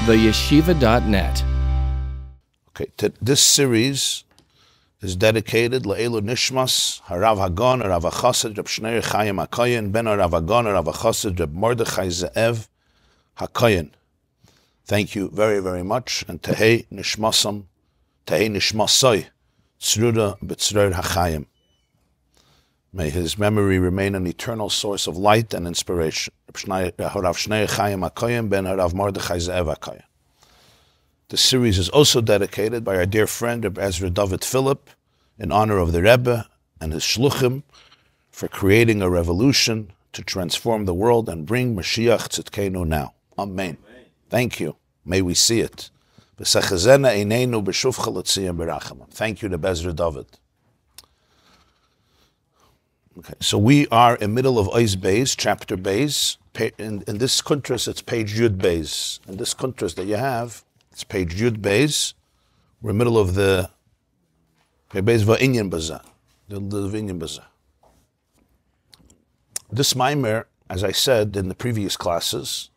beyeshiva.net. Okay, this series is dedicated Le'elu Nishmas Harav Hagon Rav HaChassid Reb Shneur Chaim HaKoyen Ben Rav Hagon Rav HaChassid Reb Mordechai Ze'ev HaKoyen. Thank you very, very much. And Tehei Nishmasam, Tehei Nishmasai Tzruda B'Tzror HaChaim. May his memory remain an eternal source of light and inspiration. Rav Shneur Chaim HaKoyen Ben Rav Mordechai Ze'ev HaKoyen. The series is also dedicated by our dear friend Reb Ezra David Philip in honor of the Rebbe and his shluchim for creating a revolution to transform the world and bring Mashiach Tzidkenu now. Amen. Thank you. May we see it. Thank you to Ezra David. Okay, so we are in middle of Ois Beis, chapter Beis. In this kuntras, it's page Yud Beis. In this kuntras that you have, it's page Yud Beis. We're in the middle of the Beis Va'inyan Baza. The V'inyan Baza. This Mamer, as I said in the previous classes,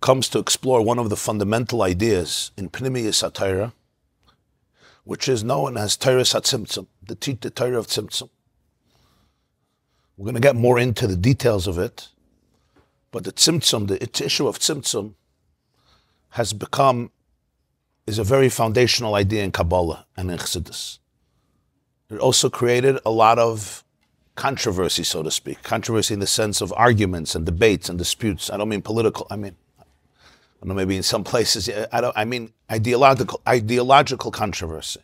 comes to explore one of the fundamental ideas in Pnimiyus HaTorah, which is known as Torah's HaTzimtzum, the Torah of Tzimtzum. We're going to get more into the details of it, but the Tzimtzum, the issue of Tzimtzum, is a very foundational idea in Kabbalah and in Chassidus. It also created a lot of controversy, so to speak. Controversy in the sense of arguments and debates and disputes. I don't mean political, I don't know, maybe in some places, I mean ideological controversy.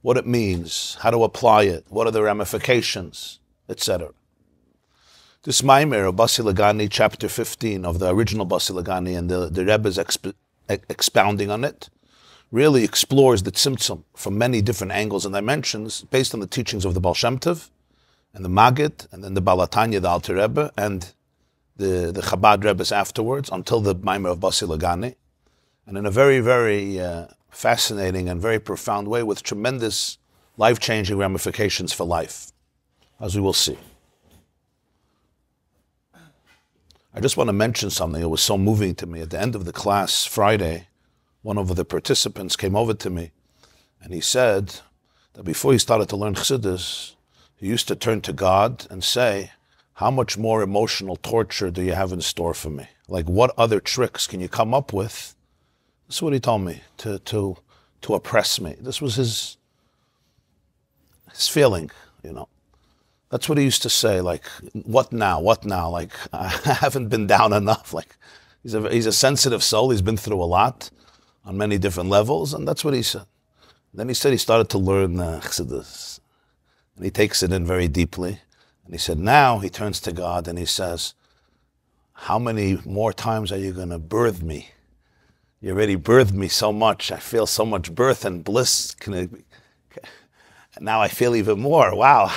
What it means, how to apply it, what are the ramifications, etc. This Mamer of Basi Legani, chapter 15 of the original Basi Legani, and the Rebbe's expounding on it, really explores the Tzimtzum from many different angles and dimensions based on the teachings of the Baal Shem Tov and the Maggid and then the Baal Tanya, the Alter Rebbe, and the Chabad Rebbes afterwards until the Mamer of Basi Legani, and in a very, very fascinating and very profound way with tremendous life-changing ramifications for life, as we will see. I just want to mention something. It was so moving to me. At the end of the class Friday, one of the participants came over to me and he said that before he started to learn Chassidus, he used to turn to God and say, how much more emotional torture do you have in store for me? Like, what other tricks can you come up with? This is what he told me, to oppress me. This was his feeling, you know. That's what he used to say, like, what now? Like, I haven't been down enough. Like, he's a sensitive soul. He's been through a lot on many different levels, and that's what he said. Then he said he started to learn Chassidus, and he takes it in very deeply. And he said, now he turns to God and he says, how many more times are you going to birth me? You already birthed me so much. I feel so much birth and bliss. Now I feel even more. Wow.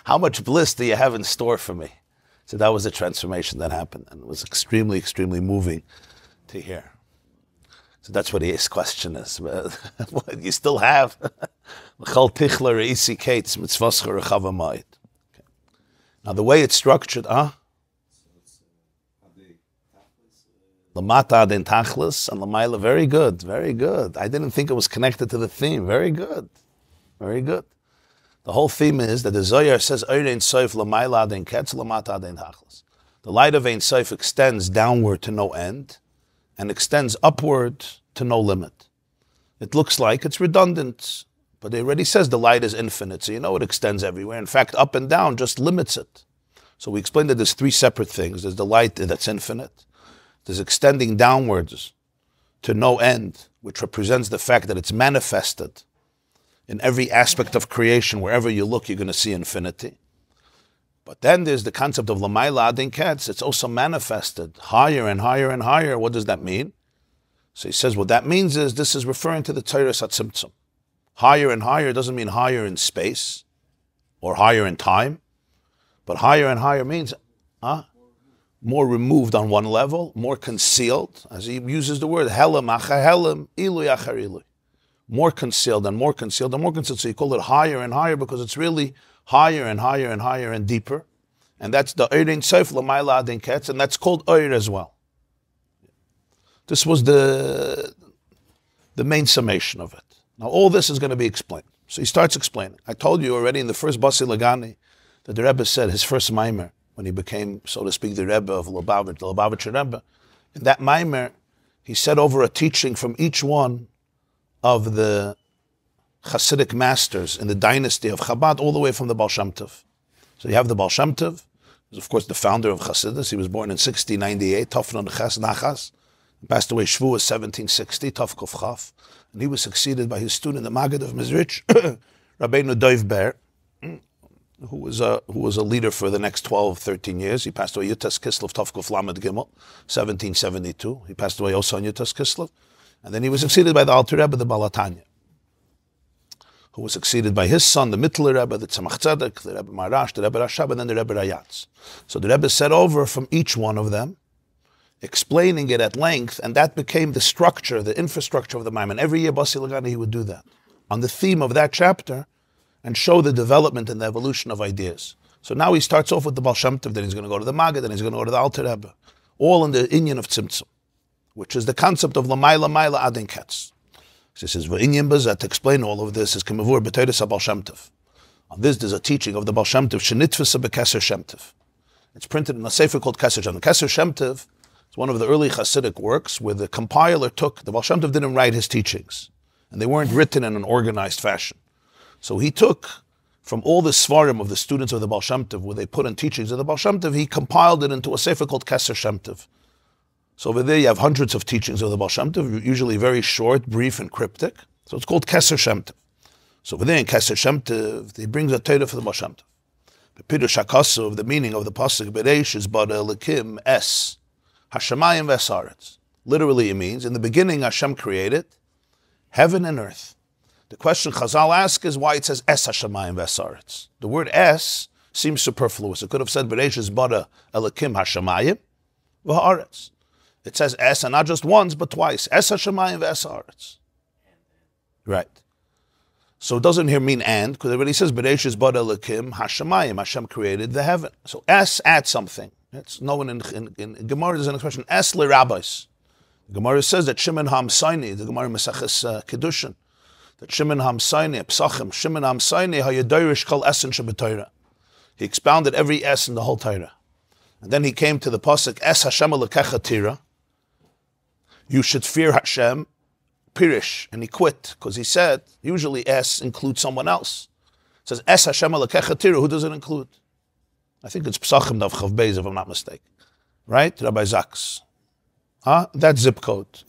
How much bliss do you have in store for me? So that was a transformation that happened. And it was extremely, extremely moving to hear. So that's what his question is. What you still have? Now the way it's structured, Lamata den Tachlis and Lamaila, very good, very good. I didn't think it was connected to the theme. Very good. Very good. The whole theme is that the Zohar says, Ein Sof Lamaila den Ketz Lamata den Tachlis. The light of Ein Sof extends downward to no end and extends upward to no limit. It looks like it's redundant, but it already says the light is infinite, so you know it extends everywhere. In fact, up and down just limits it. So we explained that there's three separate things. There's the light that's infinite. There's extending downwards to no end, which represents the fact that it's manifested in every aspect of creation. Wherever you look, you're going to see infinity. But then there's the concept of Lamaila Adin Ketz. It's also manifested higher and higher and higher. What does that mean? So he says what that means is this is referring to the Torah's HaTzimtzum. Higher and higher doesn't mean higher in space or higher in time, but higher and higher means more removed on one level, more concealed, as he uses the word helam achar helam, ilui achar ilui. More concealed and more concealed and more concealed. So you call it higher and higher because it's really higher and higher and higher and deeper. And that's the Ein Sof L'mayla Adin Ketz, and that's called Oir as well. This was the main summation of it. Now all this is going to be explained. So he starts explaining. I told you already in the first Basi Legani that the Rebbe said his first Mamer, when he became, so to speak, the Rebbe of Lubavitch, the Lubavitcher Rebbe, in that Mamer, he said over a teaching from each one of the Hasidic masters in the dynasty of Chabad, all the way from the Baal Shem Tov. So you have the Baal Shem Tov, who's of course the founder of Hasidus. He was born in 1698, Tafnon Ches Nachas. He passed away Shavuos 1760, Taf Kuf Chaf. And he was succeeded by his student, the Maggid of Mizrich, Rabbeinu Dov Ber, who was a leader for the next 12, 13 years. He passed away Yutas Kislev, Taf Kuf Lamed Gimel, 1772. He passed away also on Yutas Kislev. And then he was succeeded by the Alter Rebbe, the Balatanya, who was succeeded by his son, the Mittler Rebbe, the Tzemach Tzedek, the Rebbe Marash, the Rebbe Rashab, and then the Rebbe Rayatz. So the Rebbe said over from each one of them, explaining it at length, and that became the structure, the infrastructure of the Maimon. And every year, Basi Legani, he would do that on the theme of that chapter and show the development and the evolution of ideas. So now he starts off with the Baal Shem Tov, then he's going to go to the Maggid, then he's going to go to the Alter Rebbe, all in the inyan of Tzimtzum, which is the concept of Lamayla Adin Ketz. He says, V'inyan Bazet, to explain all of this, is Kemavur B'Teiris HaBaal Shem Tov. On this, there's a teaching of the Baal Shem Tov, Shenitfasa B'Keser Shem Tov. It's printed in a sefer called Keser Shem Tov. Keser Shem Tov is one of the early Hasidic works where the compiler took, the Baal Shem Tov didn't write his teachings, and they weren't written in an organized fashion. So he took from all the svarim of the students of the Baal Shem Tov, where they put in teachings of the Baal Shem Tov, he compiled it into a sefer called Keser Shem Tov. So over there you have hundreds of teachings of the Baal Shem Tov, usually very short, brief, and cryptic. So it's called Keser Shem Tov. So over there in Keser Shem Tov, he brings a Torah for the Baal Shem Tov. The Pirush HaKosov, the meaning of the pasuk Bereish is Bara Elikim Es Hashemayim V'Esaretz. Literally it means, in the beginning Hashem created heaven and earth. The question Chazal asks is why it says Es Hashemayim V'Esaretz. The word Es seems superfluous. It could have said Bereish is Bara Elikim Hashemayim V'Haaretz. It says Es, and not just once, but twice. Es Hashemayim V'Esaretz. Right. So it doesn't here mean and, because it already says Bereish is Bara Elikim Hashemayim. Hashem created the heaven. So Es adds something. It's known in Gemara, there's an expression, Es le rabbis. The Gemara says that Shimon HaMsaini, the Gemara Mesaches Kedushin, that Shimon HaMsaini, Psachim, Shimon HaMsaini, HaYadayrish Kol Esen Sheb'Torah. He expounded every Es in the whole Torah. And then he came to the pasuk, Es Hashem Elokecha Tira. You should fear Hashem, Pirish, and he quit, because he said, usually Es includes someone else. It says, Es Hashem Elokecha Tira, who does it include? I think it's Psachim Dav Chav Beis, if I'm not mistaken. Right? Rabbi Zaks. That zip code.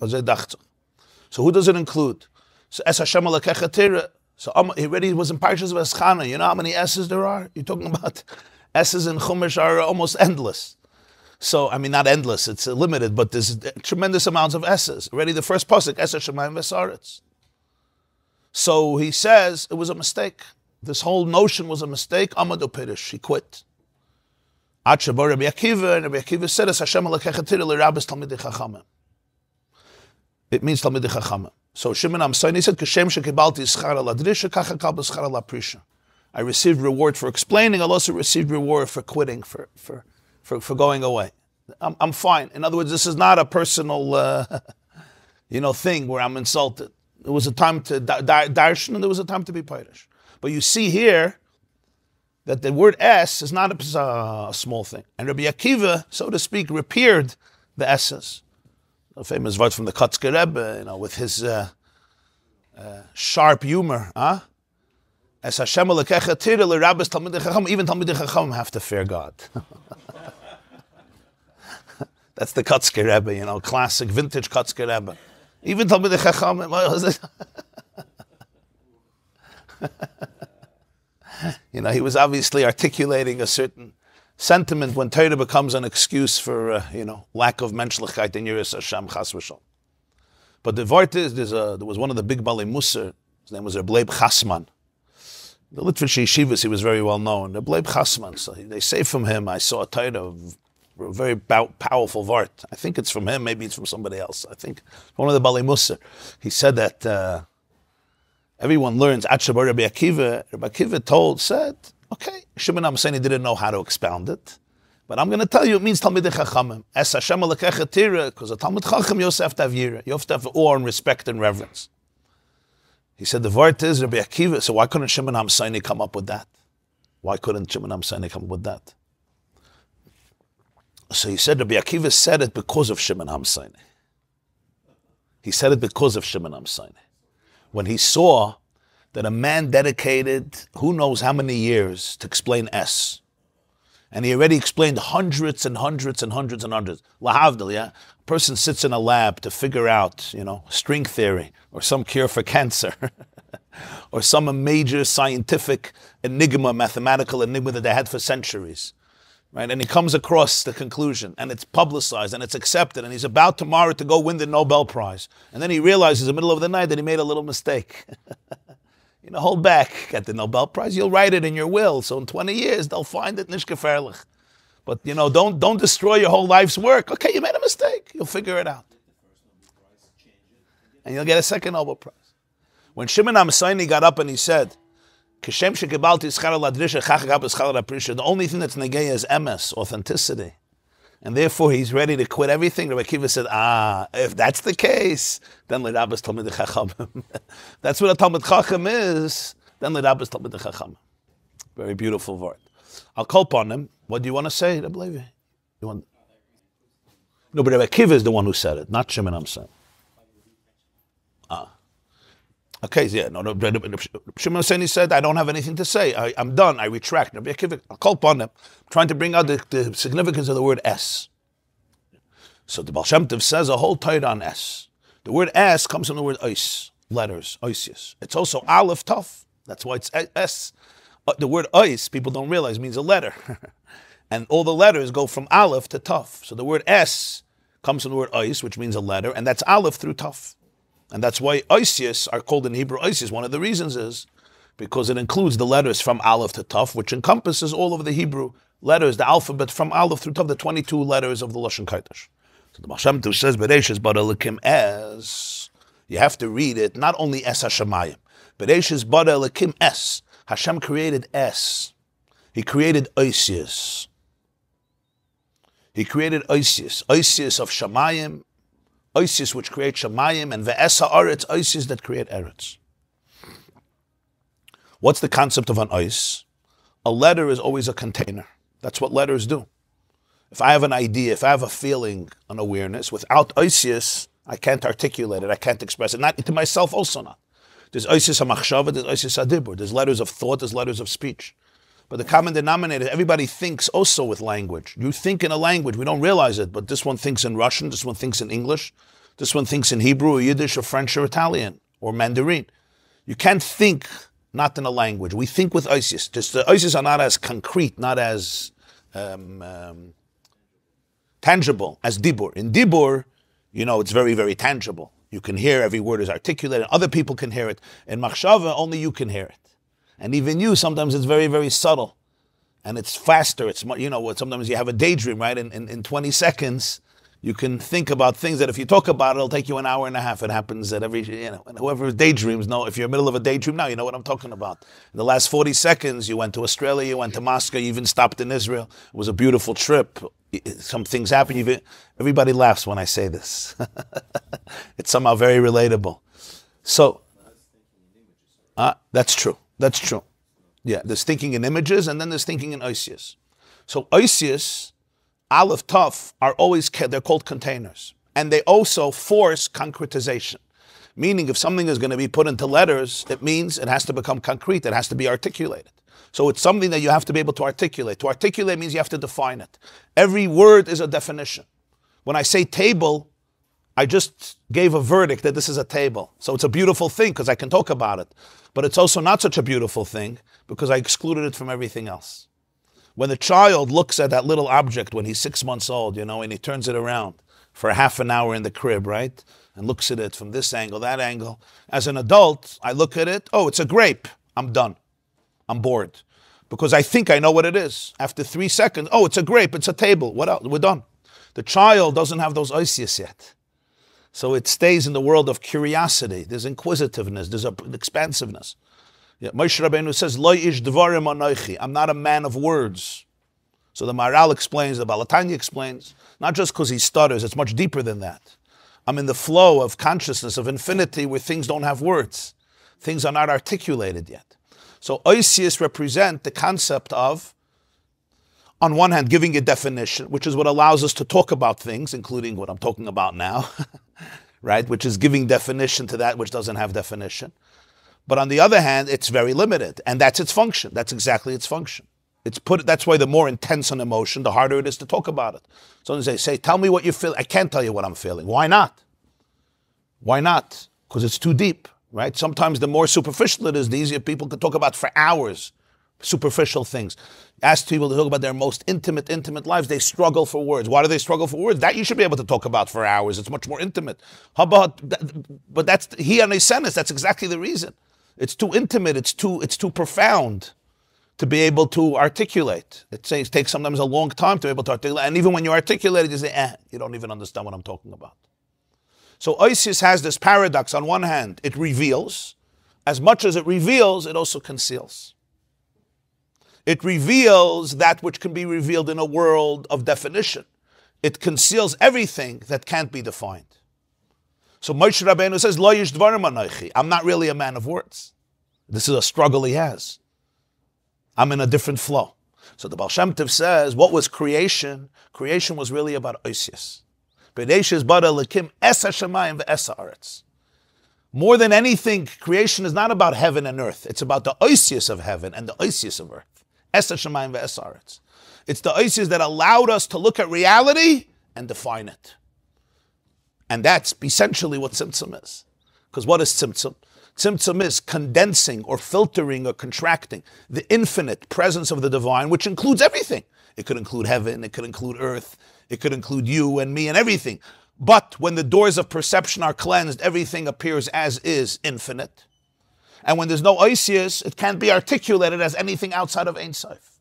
So who does it include? So Es Hashem Elokecha Tira. So he already was in Parshas V'Eschana. You know how many S's there are? You're talking about S's in Chumash are almost endless. So, I mean, not endless, it's limited, but there's tremendous amounts of S's. Already the first pasuk, Es Hashemayim V'Esaretz. So he says it was a mistake. This whole notion was a mistake. Amadu Pirish, he quit. Ad Sheba Rabbi Akiva, and Rabbi Akiva said, Es Hashem Elokecha Tira l'Rabbis Talmidei Chachamim. It means Talmidei Chachamim. So Shimon HaMsaini said, Kashem shekibalti schar ala drisha, kacha kal b'schar ala prisha. I received reward for explaining, I'll also receive reward for quitting, for going away. I'm fine. In other words, this is not a personal, thing where I'm insulted. There was a time to darshan, and there was a time to be pirish. But you see here that the word S is not a small thing. And Rabbi Akiva, so to speak, repaired the S's. A famous word from the Kotzker Rebbe, with his sharp humor. Es Hashem Elokecha Tira l'Rabbis Talmidei Chachamim. Even Talmidei Chachamim have to fear God. That's the Kotzker Rebbe, classic vintage Kotzker Rebbe. Even Talmidei Chachamim. He was obviously articulating a certain sentiment when Torah becomes an excuse for, lack of menschlichkeit in Yiras Hashem, chas v'shalom. But the word is, there was one of the big Balei Musar, his name was Rebbe Chasman. The Litvish Yeshivas, he was very well known. Rebbe Chasman, so they say from him, I saw a Torah, a very powerful word. I think it's from him, maybe it's from somebody else. I think one of the Balei Musar. He said that everyone learns, Ad Sheba Rabbi Akiva. Rabbi Akiva said, okay, Shimon HaMsaini didn't know how to expound it. But I'm going to tell you, it means Talmidei Chachamim. Es Hashem Elokecha Tira, because a Talmid Chacham, you also have to have Yira. You have to have awe and respect and reverence. He said, the word is Rabbi Akiva, so why couldn't Shimon HaMasaini come up with that? Why couldn't Shimon HaMasaini come up with that? So he said, Rabbi Akiva said it because of Shimon HaMasaini. He said it because of Shimon HaMasaini. When he saw that a man dedicated who knows how many years to explain S. And he already explained hundreds and hundreds and hundreds and hundreds. Lahavdil, yeah? A person sits in a lab to figure out, string theory or some cure for cancer or some major scientific enigma, mathematical enigma that they had for centuries. Right? And he comes across the conclusion and it's publicized and it's accepted and he's about tomorrow to go win the Nobel Prize. And then he realizes in the middle of the night that he made a little mistake. Hold back at the Nobel Prize. You'll write it in your will. So in 20 years, they'll find it, nicht gefährlich. But, don't destroy your whole life's work. Okay, you made a mistake. You'll figure it out. And you'll get a second Nobel Prize. When Shimon HaMasaini got up and he said, the only thing that's negaya is emes, authenticity. And therefore he's ready to quit everything. Rabbi Akiva said, if that's the case, then l'Rabbis Talmidei Chachamim. That's what a Talmid Chacham is, then l'Rabbis Talmidei Chachamim. Very beautiful word. I'll call upon him. What do you want to say, Rabbi Levi? No, but Rabbi Akiva is the one who said it, not Shimon HaMasaini. Okay, yeah, no, Shimon HaMasaini said, I don't have anything to say. I'm done. I retract. Rabbi Akiva, I'll call upon him. I'm trying to bring out the significance of the word S. So the Baal Shem Tov says a whole Torah on S. The word S comes from the word Ois, letters, Oisius. It's also Aleph Tov. That's why it's S. The word Ois, people don't realize, means a letter. And all the letters go from Aleph to Tov. So the word S comes from the word Ois, which means a letter, and that's Aleph through Tov. And that's why Oisius are called in Hebrew Oisius. One of the reasons is because it includes the letters from Aleph to Tov, which encompasses all of the Hebrew letters, the alphabet from Aleph through Tov, the 22 letters of the Lashon Kodesh. So the Baal Shem Tov says, Bereishis bara Elokim es. You have to read it, not only es Hashemayim. Bereishis bara Elokim es. Hashem created es. He created Oisius. He created Oisius. Oisius of Shemayim. Oisius which create Shemayim, and Ve'es ha'aretz, Oisius that create Eretz. What's the concept of an Ois? A letter is always a container. That's what letters do. If I have an idea, if I have a feeling, an awareness, without Oisius, I can't articulate it, I can't express it. Not to myself also not. There's Oisius ha'machshava, there's Oisius ha'dibur. There's letters of thought, there's letters of speech. But the common denominator, everybody thinks also with language. You think in a language, we don't realize it, but this one thinks in Russian, this one thinks in English, this one thinks in Hebrew or Yiddish or French or Italian or Mandarin. You can't think not in a language. We think with Oisius. Just the Oisius are not as concrete, not as tangible as Dibur. In Dibur, it's very, very tangible. You can hear every word is articulated. Other people can hear it. In Machshava, only you can hear it. And even you, sometimes it's very, very subtle. And it's faster. It's, sometimes you have a daydream, right? In 20 seconds, you can think about things that if you talk about it, it'll take you an hour and a half. It happens at every, and whoever daydreams, if you're in the middle of a daydream now, you know what I'm talking about. In the last 40 seconds, you went to Australia, you went to Moscow, you even stopped in Israel. It was a beautiful trip. Some things happen. Everybody laughs when I say this. It's somehow very relatable. So, that's true. That's true. Yeah, there's thinking in images, and then there's thinking in Oisius. So Oisius, Aleph, Tov, they're called containers. And they also force concretization. Meaning, if something is going to be put into letters, it means it has to become concrete, it has to be articulated. So it's something that you have to be able to articulate. To articulate means you have to define it. Every word is a definition. When I say table, I just gave a verdict that this is a table. So it's a beautiful thing because I can talk about it. But it's also not such a beautiful thing because I excluded it from everything else. When the child looks at that little object when he's 6 months old, and he turns it around for half an hour in the crib, right? And looks at it from this angle, that angle. As an adult, I look at it, it's a grape. I'm done. I'm bored. Because I think I know what it is. After 3 seconds, it's a grape, it's a table. What else? We're done. The child doesn't have those oisius yet. So it stays in the world of curiosity. There's inquisitiveness. There's expansiveness. Yeah, Moshe Rabbeinu says, Lo ish dvarim anochi. I'm not a man of words. So the Maharal explains, the Balatanya explains, not just because he stutters, it's much deeper than that. I'm in the flow of consciousness, of infinity, where things don't have words. Things are not articulated yet. So oisius represent the concept of, on one hand, giving a definition, which is what allows us to talk about things, including what I'm talking about now, right? Which is giving definition to that which doesn't have definition. But on the other hand, it's very limited, and that's its function. That's exactly its function. That's why the more intense an emotion, the harder it is to talk about it. So they say, tell me what you feel. I can't tell you what I'm feeling. Why not? Why not? Because it's too deep, right? Sometimes the more superficial it is, the easier people can talk about for hours, superficial things. Ask people to talk about their most intimate lives. They struggle for words. Why do they struggle for words? That you should be able to talk about for hours. It's much more intimate. How about, but that's, he and his sentence, that's exactly the reason. It's too intimate, it's too profound to be able to articulate. It takes sometimes a long time to be able to articulate. And even when you articulate it, you say, you don't even understand what I'm talking about. So Isis has this paradox. On one hand, it reveals. As much as it reveals, it also conceals. It reveals that which can be revealed in a world of definition. It conceals everything that can't be defined. So Moshe Rabbeinu says, Lo yish dvarim anochi. I'm not really a man of words. This is a struggle he has. I'm in a different flow. So the Baal Shem Tov says, what was creation? Creation was really about Oisius. More than anything, creation is not about heaven and earth. It's about the Oisius of heaven and the Oisius of earth. It's the Oisius that allowed us to look at reality and define it. And that's essentially what Tzimtzum is. Because what is Tzimtzum? Tzimtzum is condensing or filtering or contracting the infinite presence of the divine, which includes everything. It could include heaven, it could include earth, it could include you and me and everything. But when the doors of perception are cleansed, everything appears as is infinite. And when there's no Oisius, it can't be articulated as anything outside of Ein Sof.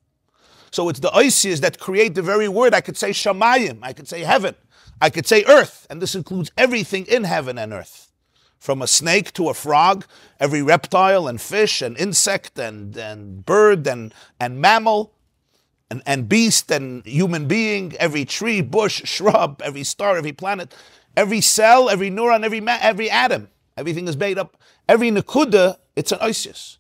So it's the Oisius that create the very word. I could say Shamayim, I could say heaven, I could say earth, and this includes everything in heaven and earth. From a snake to a frog, every reptile and fish and insect and bird and mammal and beast and human being, every tree, bush, shrub, every star, every planet, every cell, every neuron, every atom, everything is made up. Every nekuda, it's an Oisius.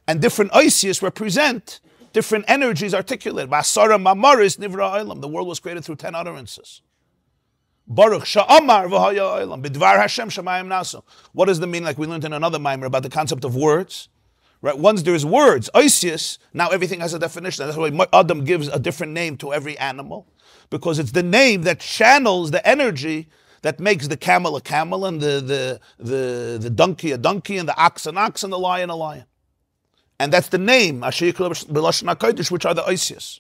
And different Oisius represent different energies articulated. Basara mamaris nivra olam. The world was created through 10 utterances. Baruch sha'amar v'haya olam b'dvar Hashem shamayim nasu. What does the mean? Like we learned in another Mamer about the concept of words. Right? Once there's words, Oisius, now everything has a definition. That's why Adam gives a different name to every animal, because it's the name that channels the energy that makes the camel a camel and the donkey a donkey and the ox an ox and the lion a lion. And that's the name, which are the Oisius.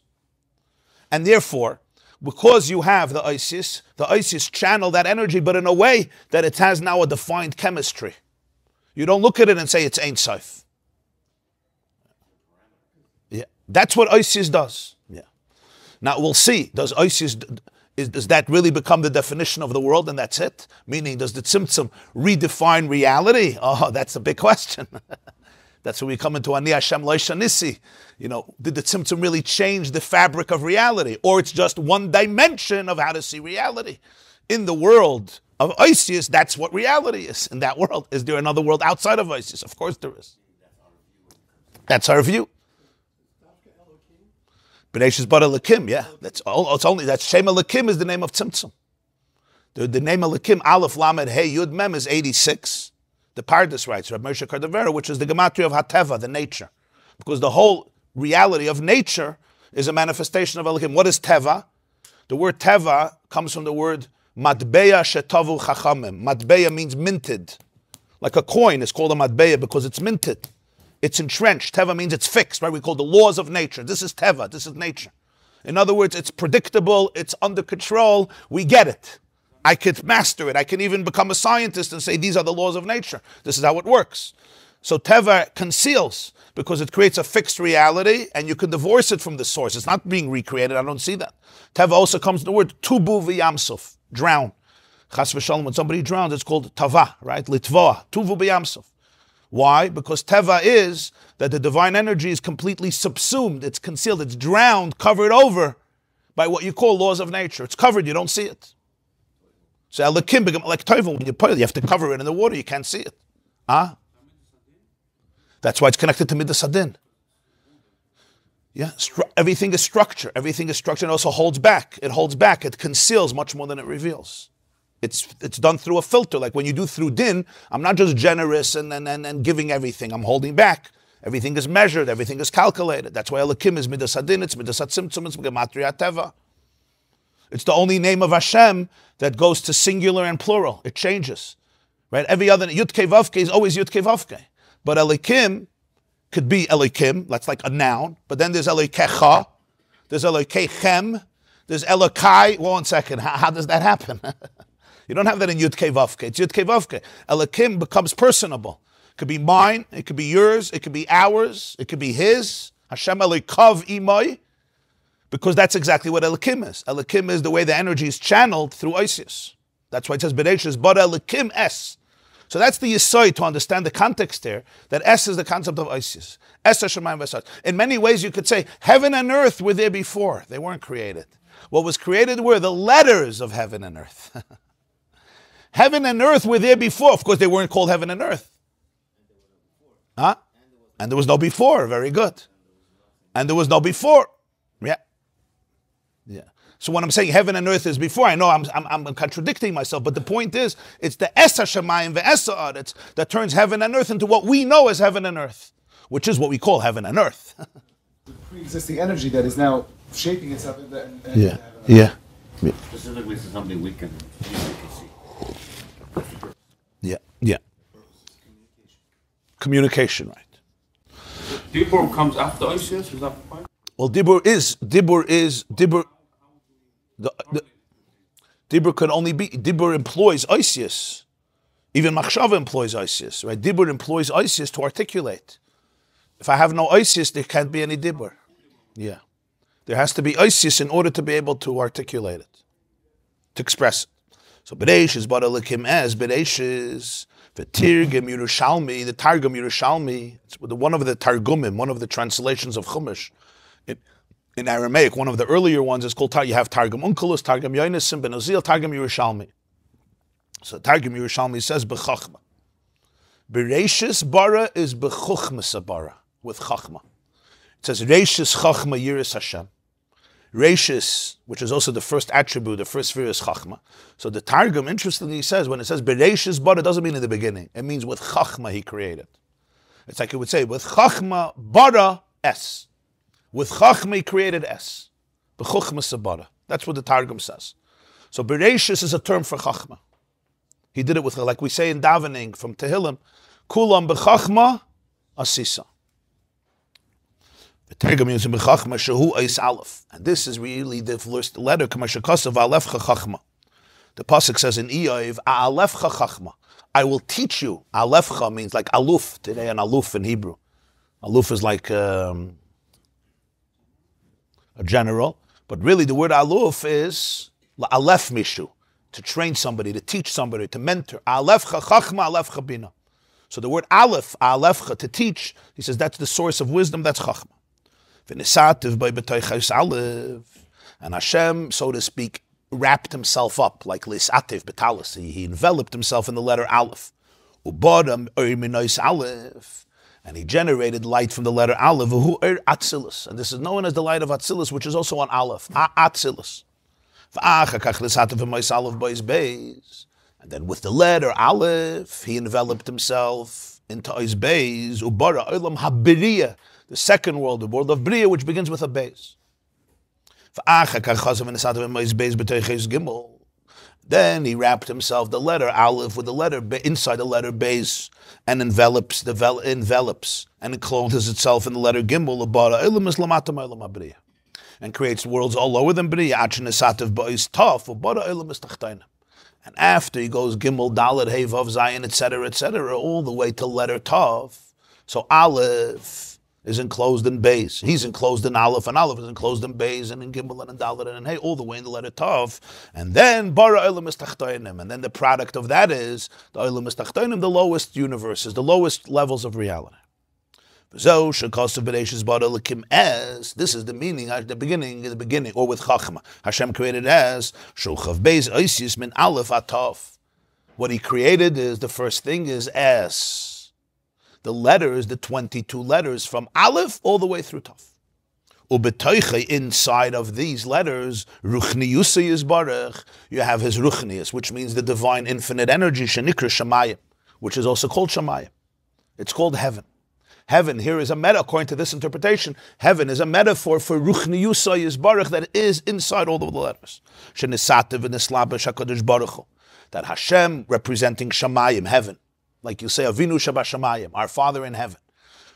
And therefore, because you have the Oisius channel that energy, but in a way that it has now a defined chemistry. You don't look at it and say it's Ein Sof. Yeah, that's what Oisius does. Yeah. Now we'll see. Does that really become the definition of the world and that's it? Meaning, does the Tzimtzum redefine reality? Oh, that's a big question. That's where we come into Ani Hashem Lo Shanisi. Did the Tzimtzum really change the fabric of reality? Or it's just one dimension of how to see reality? In the world of Oisius, that's what reality is. In that world, is there another world outside of Oisius? Of course there is. That's our view. B'neishis bara Lakim, yeah. That's Shem Lakim is the name of Tzimtzum. The name of Lakim, Aleph Lamed Hey Yud Mem, is 86. The Pardes writes, Rabbi Moshe Cordovero, which is the gematria of Hateva, the nature. Because the whole reality of nature is a manifestation of Elohim. What is Teva? The word Teva comes from the word Matbeya Shetavu Chachamim. Matbeya means minted. Like a coin is called a Matbeya because it's minted. It's entrenched. Teva means it's fixed, right? We call the laws of nature. This is Teva, this is nature. In other words, it's predictable, it's under control, we get it. I could master it. I can even become a scientist and say these are the laws of nature. This is how it works. So Teva conceals because it creates a fixed reality and you can divorce it from the source. It's not being recreated. I don't see that. Teva also comes from the word tubu v'yamsuf, drown. Chas v'shalom, when somebody drowns, it's called tava, right? Litvoa, tuvu v'yamsuf. Why? Because Teva is that the divine energy is completely subsumed. It's concealed. It's drowned, covered over by what you call laws of nature. It's covered, you don't see it. So Elikim, like Toivel, when you put it, you have to cover it in the water, you can't see it. That's why it's connected to Midas Hadin. Yeah, everything is structure. Everything is structure and also holds back. It holds back. It conceals much more than it reveals. It's done through a filter. Like when you do through din, I'm not just generous and giving everything. I'm holding back. Everything is measured. Everything is calculated. That's why Elikim is Midas Hadin. It's Midas Hatzimtzum. It's Gematria Teva. It's the only name of Hashem that goes to singular and plural. It changes. Right? Every other Yud-Kei Vav-Kei is always Yud-Kei Vav-Kei. But Elikim could be Elikim, that's like a noun, but then there's Elikecha, there's Elikechem, there's Elikai. Well, 1 second, how does that happen? You don't have that in Yud-Kei Vav-Kei, it's Yud-Kei Vav-Kei. Elikim becomes personable. It could be mine, it could be yours, it could be ours, it could be his. Hashem Elikav Imai, because that's exactly what Elikim is. Elikim is the way the energy is channeled through Isis. That's why it says Bereishis, but Elikim Es. So that's the Yesod to understand the context here, that Es is the concept of Isis. Es HaShamayim v'Sad. In many ways you could say, heaven and earth were there before. They weren't created. What was created were the letters of heaven and earth. Heaven and earth were there before. Of course, they weren't called heaven and earth. Huh? And there was no before. Very good. And there was no before. Yeah. Yeah. So when I'm saying heaven and earth is before, I know I'm contradicting myself, but the point is, it's the Es HaShamayim ve'es ha'aretz that turns heaven and earth into what we know as heaven and earth, which is what we call heaven and earth. The pre-existing energy that is now shaping itself in Yeah. Specifically to something we can see. Yeah. Communication, right. Dibur comes after Isis, is that the point? Well, Dibur. Dibur can only be, Dibur employs Isis. Even Machshava employs Isis, right? Dibur employs Isis to articulate. If I have no Isis, there can't be any Dibur. Yeah. There has to be Isis in order to be able to articulate it, to express it. So Bereish is but Elikim Es, Bereish is the Tirgum Yerushalmi, the Targum Yerushalmi, it's one of the Targumim, one of the translations of Chumash. In Aramaic, one of the earlier ones is called, you have Targum Unkelus, Targum Yonasim, Ben Ozil, Targum Yerushalmi. So Targum Yerushalmi says, B'chachma. Bereishis bara is B'chuchmas bara, with Chachma. It says, Reishis Chachma Yiris Hashem. Reishis, which is also the first attribute, the first sphere is Chachma. So the Targum, interestingly, says, when it says Bereishis bara, it doesn't mean in the beginning. It means with Chachma he created. It's like it would say, with Chachma bara es. With Chachma he created Es. B'chuchma sabara. That's what the Targum says. So Bereishis is a term for Chachma. He did it with, like we say in davening from Tehillim, Kulam b'Chachma asisa. The Targum uses b'Chachma shehu eis aleph. And this is really the first letter, Kamashakasav alefcha Chachma. The Pasuk says in Eiv, alefcha Chachma. I will teach you. Alefcha means like aluf, today an aluf in Hebrew. Aluf is like a general, but really the word aluf is alef mishu, to train somebody, to teach somebody, to mentor. Alefcha chachma, alefcha bina. So the word aleph, alefcha, to teach, he says that's the source of wisdom, that's chachma. V'nisativ by b'toichos aleph, and Hashem, so to speak, wrapped himself up like lisativ b'talis. He enveloped himself in the letter aleph. Ubodam oiminois aleph. And he generated light from the letter Aleph, Atzilus. And this is known as the light of Atzilus, which is also on Aleph, Atzilus. And then with the letter Aleph, he enveloped himself into Ois Beis, Ubara Olam HaBriya, the second world, the world of Briya, which begins with a Beis. Then he wrapped himself, the letter Aleph, with the letter inside the letter Beis, and envelops, and it clothes itself in the letter Gimel, and creates worlds all lower than B'riya. And after he goes Gimel, Dalet, Hey, Vav, Zayin, etc., all the way to letter Tav. So Aleph is enclosed in Beis. He's enclosed in Aleph, and Aleph is enclosed in Beis, and in Gimel, and in Dalet, and in Hey, all the way in the letter Tav. And then Bara Olam is Tachtainim. And then the product of that is the Olam is Tachtainim, the lowest universes, the lowest levels of reality. This is the meaning at the beginning, or with Chachma. Hashem created as Shulchav Beis Oisius Min Aleph Atov. What he created is, the first thing is S. The letters, the 22 letters from Aleph all the way through Tov. Ubetoiche, inside of these letters, Ruchniyusa Yisbarach, you have his Ruchniyus, which means the divine infinite energy, Shenikra Shamayim, which is also called Shamayim. It's called heaven. Heaven here is a meta, according to this interpretation, heaven is a metaphor for Ruchniyusa Yisbarach that is inside all of the letters. Shenisativ v'nislabash HaKadosh Baruch Hu. That Hashem representing Shamayim, heaven. Like you say, Avinu Shabashamayim, our Father in heaven.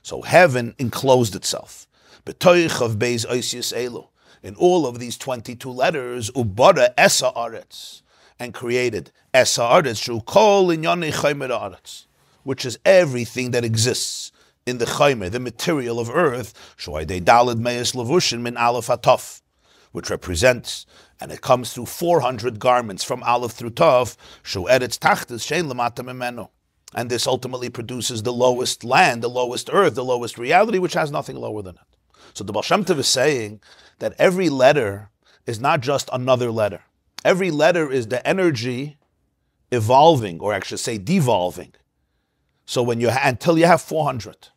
So heaven enclosed itself. B'toich of Beis Oisius Elu. In all of these 22 letters, Ubara Esa Aretz. And created Esa Aretz, Shu Kol Inyani Chaymer Aretz. Which is everything that exists in the Chaymer, the material of earth, Shoaydei Daled Meis Levushin Min Aleph Atov. Which represents, and it comes through 400 garments from Aleph through Tov, Shu Eretz Tachtes Shein Lamata Mimenu. And this ultimately produces the lowest land, the lowest earth, the lowest reality, which has nothing lower than it. So the Baal Shem Tov is saying that every letter is not just another letter. Every letter is the energy evolving, or actually say devolving. So when until you have 400.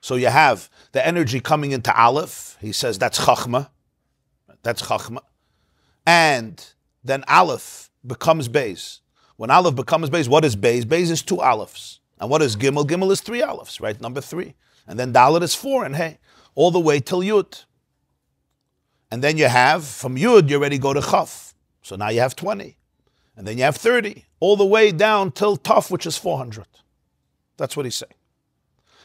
So you have the energy coming into Aleph. He says that's Chachma. That's Chachma. And then Aleph becomes Beis. When Aleph becomes Beis, what is Beis? Beis is 2 Alephs. And what is Gimel? Gimel is 3 Alephs, right? Number 3. And then Dalet is 4, and hey, all the way till Yud. And then you have, from Yud, you already go to Chaf. So now you have 20. And then you have 30. All the way down till Taf, which is 400. That's what he's saying.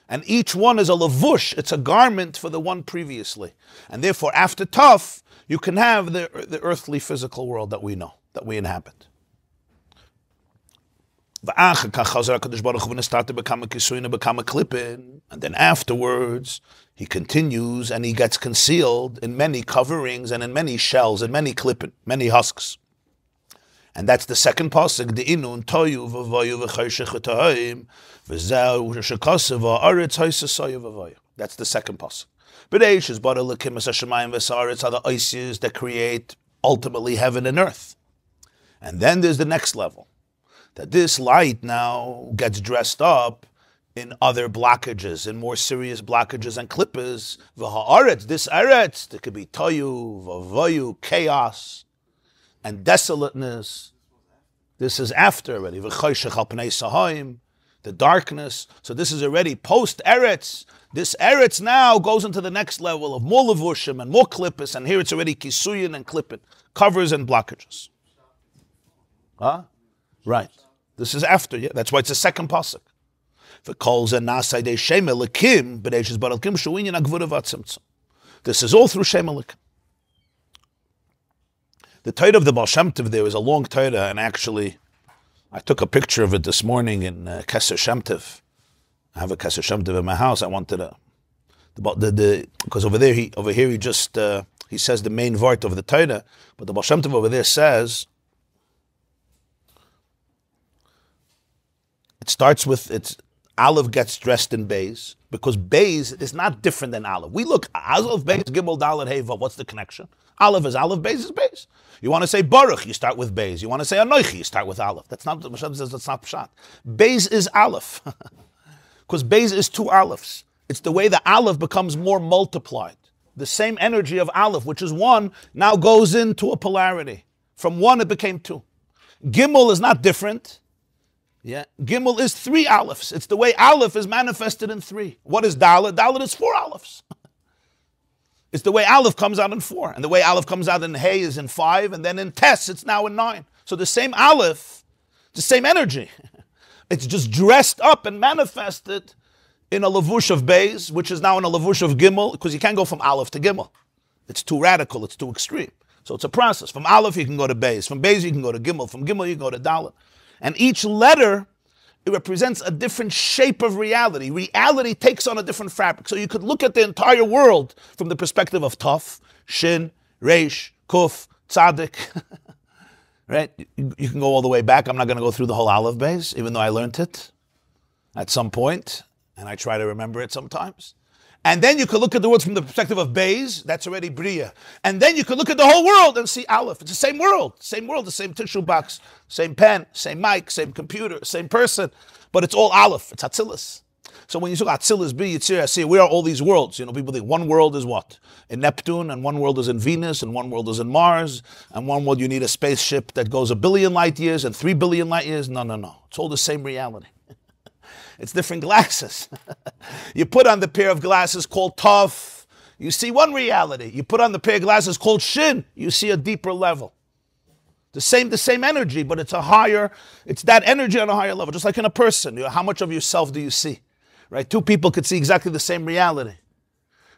And each one is a lavush. It's a garment for the one previously. And therefore, after Taf, you can have the earthly physical world that we know, that we inhabit. And then afterwards, he continues and he gets concealed in many coverings and in many shells and many klippen, many husks. And that's the second pasuk, the inun toyu v'voyu v'chayshech v'tohim v'zeu shekasav ha'aretz ha'isasaya v'voyu. That's the second pasuk. B'reish is bara l'kim es hashemayim v'sa'aretz are the ices that create ultimately heaven and earth. And then there's the next level, that this light now gets dressed up in other blockages, in more serious blockages and klippas. V'ha'aretz, this aretz, there could be toyu v'voyu, chaos and desolateness. This is after already. V'chayshech al pnei sahaim, the darkness. So this is already post-eretz. This eretz now goes into the next level of more levushim and more klippas, and here it's already kisuyin and klippin, covers and blockages. Huh? Right. This is after, yeah. That's why it's the second pasuk. This is all through Shem Elikim. The Torah of the Baal Shem Tov there is a long Torah, and actually, I took a picture of it this morning in Keser Shem Tov. I have a Keser Shem Tov in my house. I wanted because over here he just he says the main vart of the Torah, but the Baal Shem Tov over there says it starts with Aleph gets dressed in Beis, because Beis is not different than Aleph. We look, Aleph, Beis, Gimel, Dalet, Heva, what's the connection? Aleph is Aleph, Beis is Beis. You want to say Baruch, you start with Beis. You want to say Anoichi, you start with Aleph. That's not, the Moshe says that's not Pshat. Beis is Aleph. Because Beis is 2 Alephs. It's the way the Aleph becomes more multiplied. The same energy of Aleph, which is 1, now goes into a polarity. From 1 it became 2. Gimel is not different. Yeah, Gimel is 3 Alephs. It's the way Aleph is manifested in 3. What is Dalet? Dalet is 4 Alephs. It's the way Aleph comes out in 4. And the way Aleph comes out in Hey is in 5. And then in Tes, it's now in 9. So the same Aleph, the same energy. It's just dressed up and manifested in a lavush of Beis, which is now in a lavush of Gimel, because you can't go from Aleph to Gimel. It's too radical. It's too extreme. So it's a process. From Aleph, you can go to Beis. From Beis, you can go to Gimel. From Gimel, you can go to Dalet. And each letter, it represents a different shape of reality. Reality takes on a different fabric. So you could look at the entire world from the perspective of Taf, Shin, Reish, Kuf, Tzadik. Right? You can go all the way back. I'm not going to go through the whole Aleph base, even though I learned it at some point. And I try to remember it sometimes. And then you could look at the world from the perspective of Beis, that's already Bria. And then you could look at the whole world and see Aleph. It's the same world, the same tissue box, same pen, same mic, same computer, same person, but it's all Aleph, it's Atzilus. So when you talk Atzilus, B, Yitzir, see, where are all these worlds? You know, people think one world is what? In Neptune, and one world is in Venus, and one world is in Mars, and one world you need a spaceship that goes 1 billion light years and 3 billion light years. No. It's all the same reality. It's different glasses. You put on the pair of glasses called Tov, you see one reality. You put on the pair of glasses called Shin, you see a deeper level. The same energy, but it's that energy on a higher level. Just like in a person, how much of yourself do you see? Right? Two people could see exactly the same reality.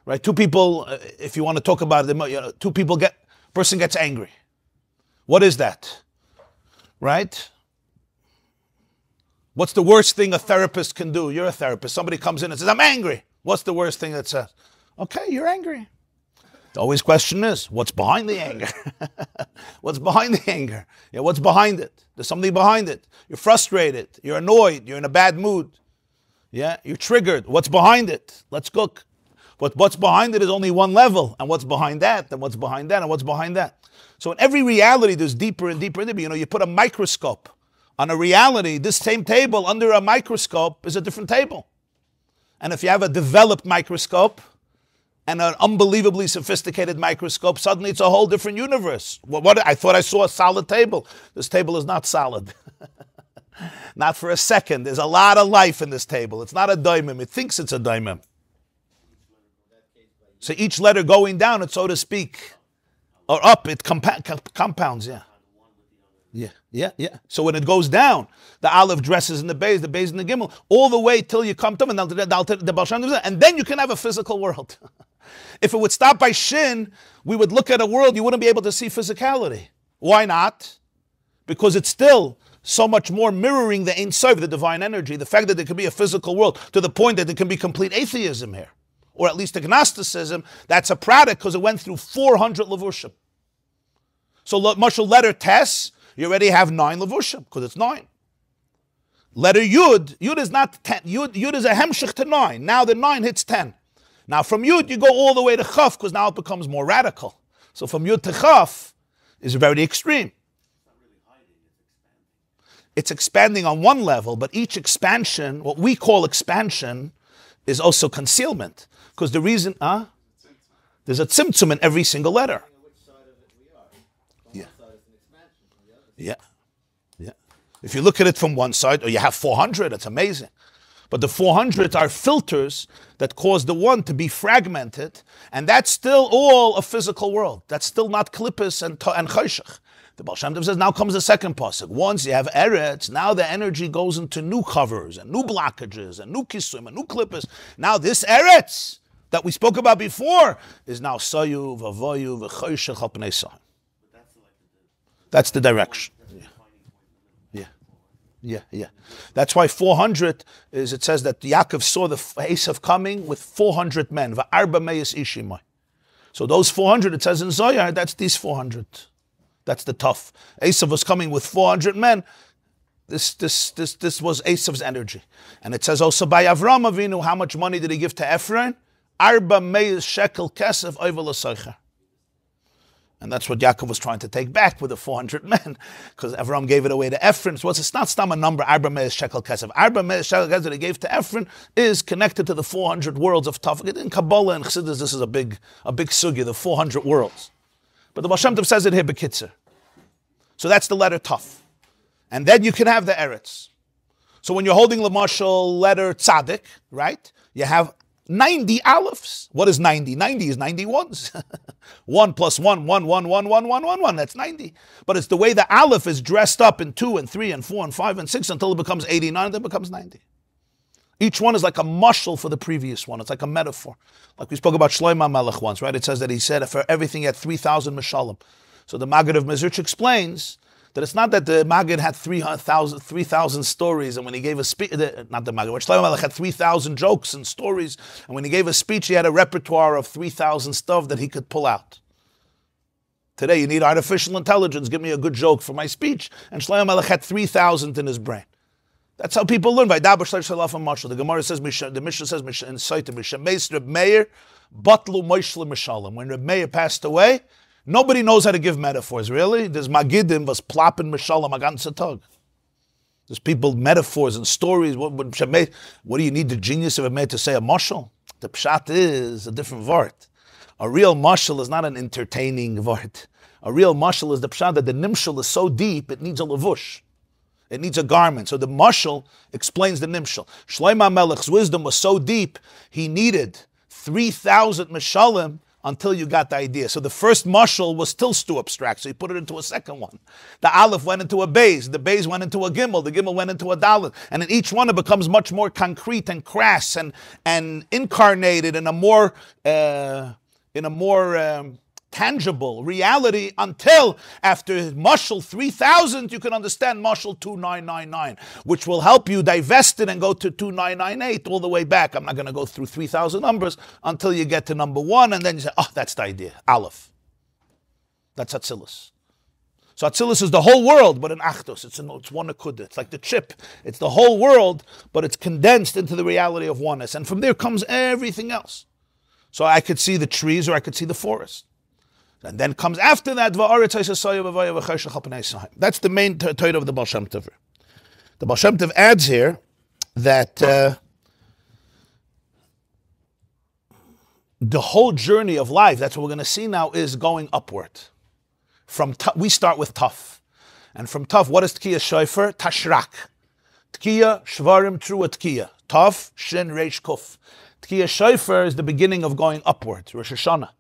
Right? Two people, if you want to talk about it, person gets angry. What is that? Right? What's the worst thing a therapist can do? You're a therapist. Somebody comes in and says, I'm angry. What's the worst thing that says? Okay, you're angry. The always question is, what's behind the anger? What's behind the anger? Yeah, what's behind it? There's something behind it. You're frustrated. You're annoyed. You're in a bad mood. Yeah, you're triggered. What's behind it? Let's look. But what's behind it is only one level. And what's behind that? And what's behind that? And what's behind that? So in every reality, there's deeper and deeper and deeper. You know, you put a microscope on a reality, this same table under a microscope is a different table. And if you have a developed microscope and an unbelievably sophisticated microscope, suddenly it's a whole different universe. I thought I saw a solid table. This table is not solid. Not for a second. There's a lot of life in this table. It's not a daimim. It thinks it's a daimim. So each letter going down, it so to speak, or up, it compounds, yeah. Yeah. So when it goes down, the Aleph dresses in the Beis in the Gimel, all the way till you come to them, and then you can have a physical world. If it would stop by Shin, we would look at a world, you wouldn't be able to see physicality. Why not? Because it's still so much more mirroring the Ein Sof, the divine energy, the fact that there can be a physical world, to the point that there can be complete atheism here, or at least agnosticism. That's a product because it went through 400 levushim. So Mashal letter Tes, you already have 9 levushim, because it's 9. Letter Yud is not 10. Yud is a hemshich to 9. Now the 9 hits 10. Now from Yud, you go all the way to Chaf, because now it becomes more radical. So from Yud to Chaf is very extreme. It's expanding on one level, but each expansion, what we call expansion, is also concealment. Because the reason, there's a tzimtzum in every single letter. Yeah. If you look at it from one side, or you have 400, it's amazing. But the 400 are filters that cause the one to be fragmented, and that's still all a physical world. That's still not klippus and choshech. The Baal Shem Tov says, now comes the second pasuk. Once you have eretz, now the energy goes into new covers, and new blockages, and new kisum, and new klippus. Now this eretz that we spoke about before is now sayu, v'avoyu, v'choshech, al pnei sahim. That's the direction. Yeah. That's why 400 is, it says that Yaakov saw the Esav coming with 400 men. V'arba meis ishimai. So those 400, it says in Zohar, that's these 400. That's the tough. Esav was coming with 400 men. This was Esav's energy. And it says also by Avram Avinu, how much money did he give to Ephraim? Arba meis shekel kesef oivel l'soicher. And that's what Yaakov was trying to take back with the 400 men, because Avram gave it away to Ephraim. So it's not stam a number, Arba meis shekel kesef. Arba meis shekel kesef that he gave to Ephraim is connected to the 400 worlds of Tafkid. In Kabbalah and Chassidus, this is a big sugya, the 400 worlds. But the Baal Shem Tov says it here, Bekitzer. So that's the letter Taf. And then you can have the Eretz. So when you're holding the Mashal letter Tzadik, right, you have 90 Alephs. What is 90? 90 is 91s. 1 plus 1, 1, 1, 1, 1, 1, 1, 1. That's 90. But it's the way the Aleph is dressed up in 2 and 3 and 4 and 5 and 6 until it becomes 89 and then it becomes 90. Each one is like a mashal for the previous one. It's like a metaphor. Like we spoke about Shlomo Melech once, right? It says that he said for everything he had 3,000 mashalim. So the Maggid of Mezritch explains that it's not that the Maggid had 3,000 stories, and when he gave a speech, not the Maggid, but Shlomo Melech had 3,000 jokes and stories, and when he gave a speech, he had a repertoire of 3,000 stuff that he could pull out. Today, you need artificial intelligence. Give me a good joke for my speech. And Shlomo Melech had 3,000 in his brain. That's how people learn. The Gemara says, the Mishnah says in Saitim, Reb Mamer, Batlu Moishlim Mishalim. When Reb Mamer passed away, nobody knows how to give metaphors, really. There's Magidim, was Plappen Mishalim, Agan Tag. There's people, metaphors and stories. What do you need the genius of a man to say a mashal? The pshat is a different word. A real mashal is not an entertaining word. A real mashal is the pshat that the nimshal is so deep, it needs a lavush. It needs a garment. So the mashal explains the nimshal. Shlomo Melech's wisdom was so deep, he needed 3,000 mishalim until you got the idea. So the first mashal was still too abstract, so he put it into a second one. The aleph went into a beis, the beis went into a gimel, the gimel went into a dalet, and in each one it becomes much more concrete and crass and incarnated in a more tangible reality, until after mashal 3,000 you can understand mashal 2999, which will help you divest it and go to 2998 all the way back. I'm not going to go through 3,000 numbers until you get to number one, and then you say, oh, that's the idea, aleph. That's Atzilus. So Atzilus is the whole world, but in Achdus, it's one akudah. It's like the chip. It's the whole world, but it's condensed into the reality of oneness. And from there comes everything else. So I could see the trees or I could see the forest. And then comes after that, that's the main Torah of the Baal Shem Tov. The Baal Shem Tov adds here that the whole journey of life, that's what we're going to see now, is going upward. We start with Taf. And from Taf, what is Tkiya Shofar? Tashrak. Tkiya, Shvarim, Trua Tkiya. Taf, Shin, Reish, Kuf. Tkiya Shofar is the beginning of going upward, Rosh Hashanah.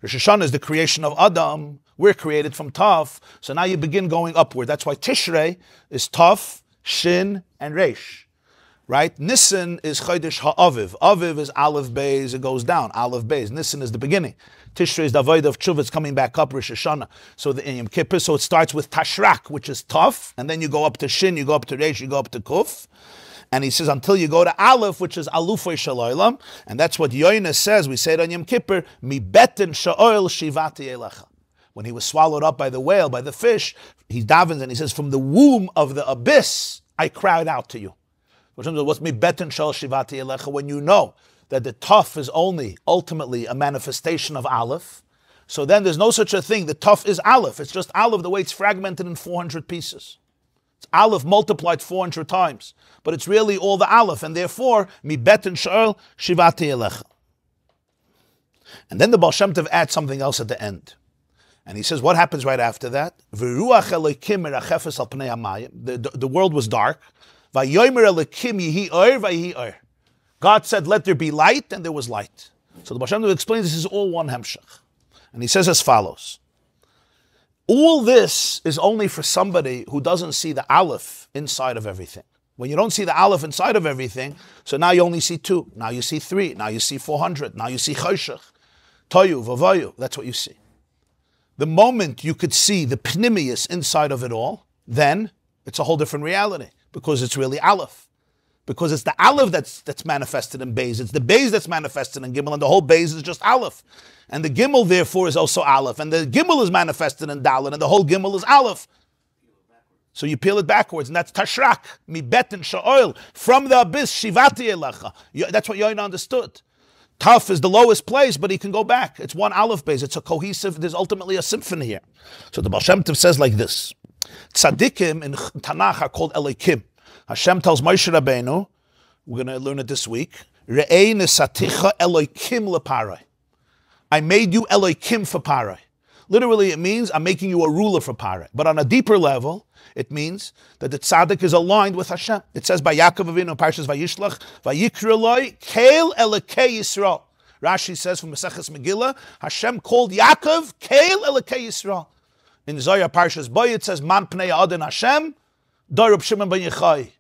Rosh Hashanah is the creation of Adam. We're created from Taf. So now you begin going upward. That's why Tishrei is Taf, Shin, and Reish. Right? Nisan is Chodesh HaAviv. Aviv is Aleph Beis, it goes down. Aleph Beis. Nisan is the beginning. Tishrei is the Avodah of Tshuva, it's coming back up, Rosh Hashanah. So the Yom Kippur, so it starts with Tashrak, which is Taf, and then you go up to Shin, you go up to Reish, you go up to Kuf. And he says, until you go to Aleph, which is Alufay Shalaylam, and that's what Yoina says, we say it on Yom Kippur, Mi betin sha'oil shivati elecha. When he was swallowed up by the whale, by the fish, he davens and he says, from the womb of the abyss, I cried out to you. What's Mi betin sha'oil shivati elecha? When you know that the Tuf is only ultimately a manifestation of Aleph, so then there's no such a thing. The Tuf is Aleph. It's just Aleph the way it's fragmented in 400 pieces. It's Aleph multiplied 400 times. But it's really all the Aleph, and therefore, mi betin sha'ol shivati elecha. And then the Baal Shem Tov adds something else at the end. And he says, what happens right after that? The world was dark. God said, let there be light, and there was light. So the Baal Shem Tov explains this is all one hemshech. And he says as follows. All this is only for somebody who doesn't see the Aleph inside of everything. When you don't see the Aleph inside of everything, so now you only see 2, now you see 3, now you see 400, now you see Choshech, Toyu, Vavayu, that's what you see. The moment you could see the Pnimius inside of it all, then it's a whole different reality, because it's really Aleph. Because it's the Aleph that's manifested in Beis, it's the Beis that's manifested in Gimel, and the whole Beis is just Aleph. And the Gimel, therefore, is also Aleph, and the Gimel is manifested in Dalet, and the whole Gimel is Aleph. So you peel it backwards, and that's Tashrak, mi betin sha'oil, from the abyss, shivati elecha. That's what Yoina understood. Taf is the lowest place, but he can go back. It's one Aleph base. It's a cohesive, there's ultimately a symphony here. So the Baal Shem Tov says like this. Tzaddikim in Tanakh are called Elokim. Hashem tells Moshe Rabbeinu, we're going to learn it this week, Re'ei nesaticha Elokim leparai. I made you Elokim for Parai. Literally, it means I'm making you a ruler for Parai. But on a deeper level, it means that the tzaddik is aligned with Hashem. It says by Yaakov Avinu, Parshas Vayishlach, Vayikra loi Keil Elokei Yisrael. Rashi says from Maseches Megillah, Hashem called Yaakov Keil Elokei Yisrael. In Zohar Parshas Boy, it says Man Pnei Adon Hashem, Dor Reb Shimon ben Yochai.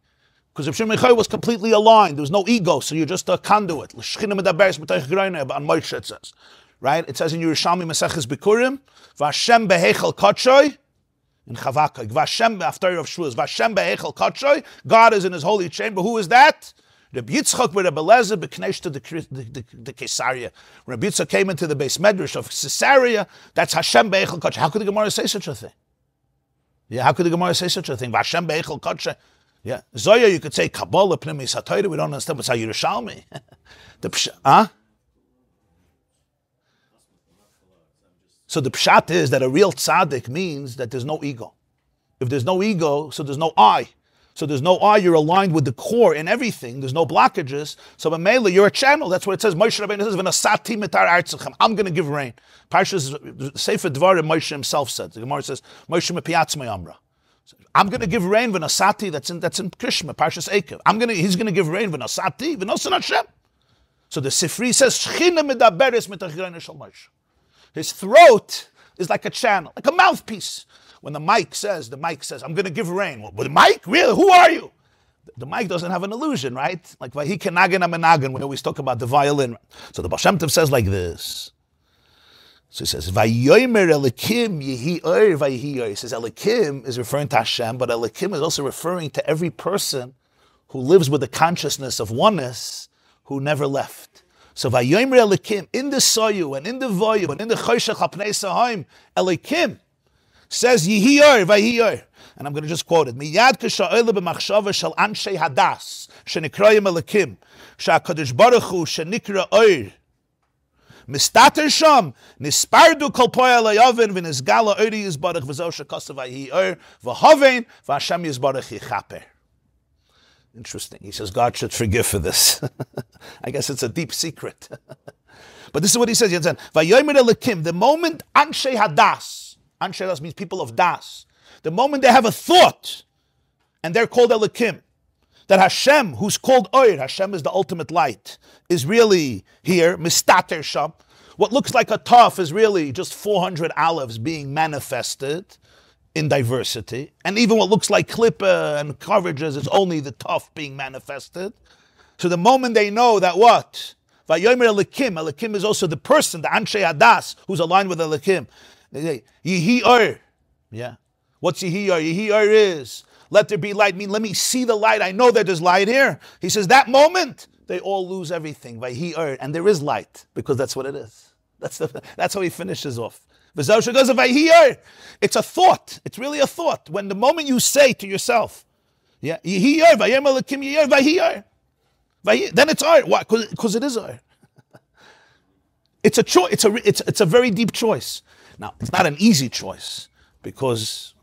Because Reb Shimon ben Yochai was completely aligned. There was no ego, so you're just a conduit. L'shchina medaberes b'toich greiner, on Moshe it says. Right? It says in Yerushalmi Maseches Bikurim, V'Hashem behechel kotshoi, in Chavakah, V'Hashem after of Shvuos, V'Hashem behechel kotshoi, God is in His holy chamber. Who is that? Rabbi Yitzchak with Rabbi Lezer b'knesh to the Caesarea. Rabbi Yitzchak came into the base medrash of Caesarea. That's Hashem behechel kotshoi. How could the Gemara say such a thing? Yeah, how could the Gemara say such a thing? V'Hashem behechel kotshoi. Yeah. Zoya, you could say Kabbalah, Pnimis HaTorah. We don't understand what's how Yerushalmi. So the pshat is that a real tzaddik means that there's no ego. If there's no ego, so there's no I. So there's no I, you're aligned with the core in everything. There's no blockages. So Mamela, you're a channel. That's what it says. Moshe Rabbeinu says, "V'nasati mitar artzachem." I'm going to give rain. Parshas Sefer Dvarim, Moshe himself said. The Gemara says, "Moshe mepiatzmei amra." I'm going to give rain. V'nasati. That's in Krishma. Parshas Eikev. He's going to give rain. V'nasati. V'nosan Hashem. So the Sifri says, "Shchina medaberes mitachreinu shel Moshe." His throat is like a channel, like a mouthpiece. When the mic says, I'm going to give rain. Well, the mic? Really? Who are you? The mic doesn't have an illusion, right? Like, Vahi kenagen amenagen, we always talk about the violin. So the Baal Shem Tov says like this. So he says, Vayomer Elikim yehi oir vayihi oir. He says, Elikim is referring to Hashem, but Elikim is also referring to every person who lives with the consciousness of oneness who never left. So Vayomer Elikim, in the Soyu, and in the Voyu, and in the Choshech HaPnei Sahaim, Elikim, says Yehi Or, Vayi Or. And I'm going to just quote it. Miyad k'sha'oile b'machshava shel anshei hadas, shenikroyim elikim, she'akadosh baruch hu shenikra Or. Mistater sham, nispardu kol poya layavin, v'nisgala Ori yizbarach, v'zo shekosav Vayi Or, v'hovein, v'Hashem yizbarach yichaper. Interesting. He says God should forgive for this. I guess it's a deep secret. But this is what he says. Vayomer elikim, the moment anshei hadas, Anshe Das means people of Das. The moment they have a thought, and they're called Elikim, that Hashem, who's called Oir, Hashem is the ultimate light, is really here, Mistater Sham. What looks like a Taf is really just 400 olives being manifested in diversity. And even what looks like Klippa and coverages is only the Taf being manifested. So the moment they know that what? Vayomer Elikim, Elikim is also the person, the Anshe Hadas, who's aligned with Elikim. Yehi Or. Yeah. What's Yehi Or? Yehi Or is, let there be light. Let me see the light. I know that there's light here. He says that moment, they all lose everything. Yehi Or. And there is light, because that's what it is. That's how he finishes off. It's a thought. It's really a thought. When the moment you say to yourself, yeah, Yehi Or, Vayem Elikim Yehi Or, Vayi Or. Then it's Or. Why? Because it is Or. It's a choice. It's a very deep choice. Now, it's not an easy choice, because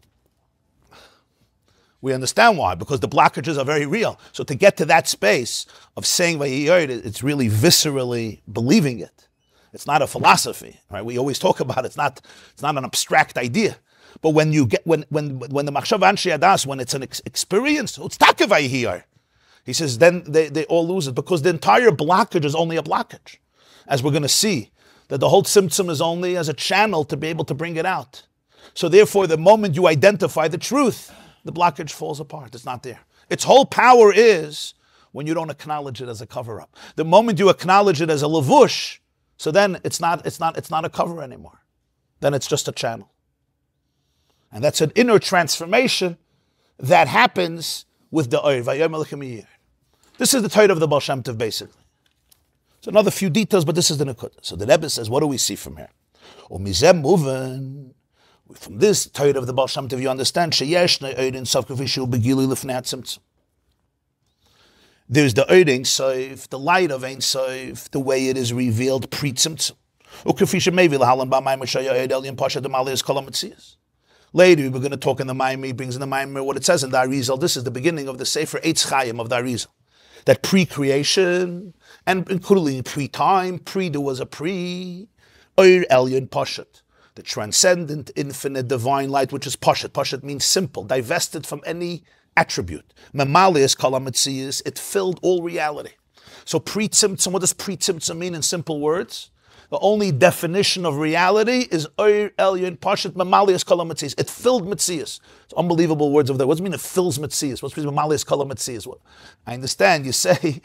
we understand why, because the blockages are very real. So to get to that space of saying Vayi Or, it's really viscerally believing it. It's not a philosophy, right? We always talk about it. It's not an abstract idea. But when you get when the Machshav Anshe Hadas, when it's an experience, it's Taka Vayi Or. He says then they all lose it, because the entire blockage is only a blockage, as we're going to see. That the whole symptom is only as a channel to be able to bring it out. So therefore, the moment you identify the truth, the blockage falls apart. It's not there. Its whole power is when you don't acknowledge it as a cover-up. The moment you acknowledge it as a lavush, so then it's not a cover anymore. Then it's just a channel. And that's an inner transformation that happens with the Oir. This is the Torah of the Baal Shem Tov, basically. So another few details, but this is the Nekud. So the Rebbe says, what do we see from here? From this Torah of the Baal Shem Tov, you understand, there's the Oir Ein Sof, the light of Ein Sof, the way it is revealed pre-tzimtzum. Later, we're going to talk in the Mamer, he brings in the Mamer what it says in the Arizal. This is the beginning of the Sefer Eitz Chaim of the Arizal. That pre-creation, and including pre-time, there was a Oir Elyon Pashat, the transcendent, infinite, divine light, which is Pashat. Pashat means simple, divested from any attribute. Memalias Kalamitzias, it filled all reality. So pre-tzimtzum, what does pre-tzimtzum mean in simple words? The only definition of reality is Oir Elyon Pashat Memalias Kalamitzias. It filled Mitzias. It's unbelievable words of that. What does it mean it fills Mitzias? What's Memalias Kalamitzias? I understand you say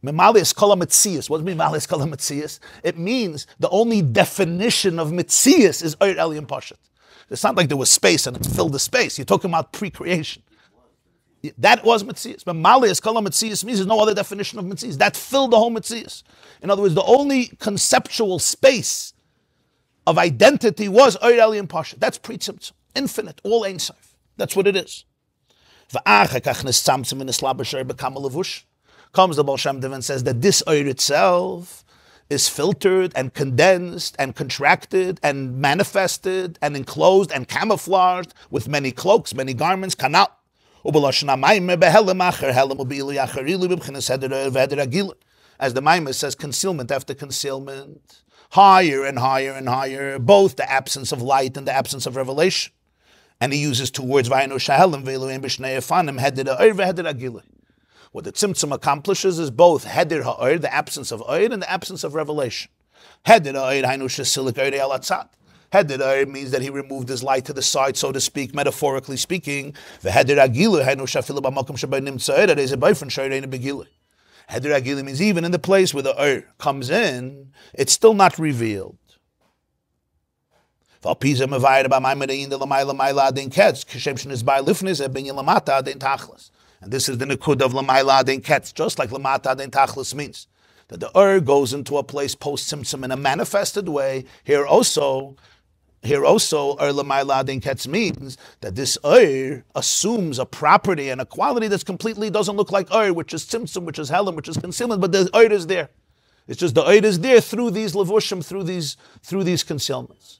Memalias Kalamitzias. What does it mean Memalias Kalamitzias? It means the only definition of Mitzias is Oir Elyon Pashat. It's not like there was space and it filled the space. You're talking about pre-creation. That was Metzias. But Malias Kala Metzias means there's no other definition of Metzias. That filled the whole Metzias. In other words, the only conceptual space of identity was Oir Elyon Pasha. That's pre-tzimtzum. Infinite, all Ein Sof. That's what it is. Comes the Baal Shem Tov and says that this oir itself is filtered and condensed and contracted and manifested and enclosed and camouflaged with many cloaks, many garments, kanal. As the Mamer says, concealment after concealment, higher and higher and higher, both the absence of light and the absence of revelation. And he uses two words, what the Tzimtzum accomplishes is both Heder ha'oir, the absence of oir, and the absence of revelation. Heder ha'oir, hainu shesilik oir alatzat. Heder ha'oir means that he removed his light to the side, so to speak, metaphorically speaking. V'heder ha'gilu, hainu shafilu b'makom shabay nimtza oir, there's a boyfriend shoyrein begilu. Heder ha'gilu means even in the place where the oir comes in, it's still not revealed. And this is the Nikud of Lamayla Adin Ketz, just like Lamata Adin Tachlis means. That the Ur goes into a place post-Tzimtzum in a manifested way. Here also, Ur Lamayla Adin Ketz means that this Ur assumes a property and a quality that's completely doesn't look like Ur, which is Tzimtzum, which is Helam, which is concealment, but the Ur is there. It's just the Ur is there through these Levushim, through these concealments.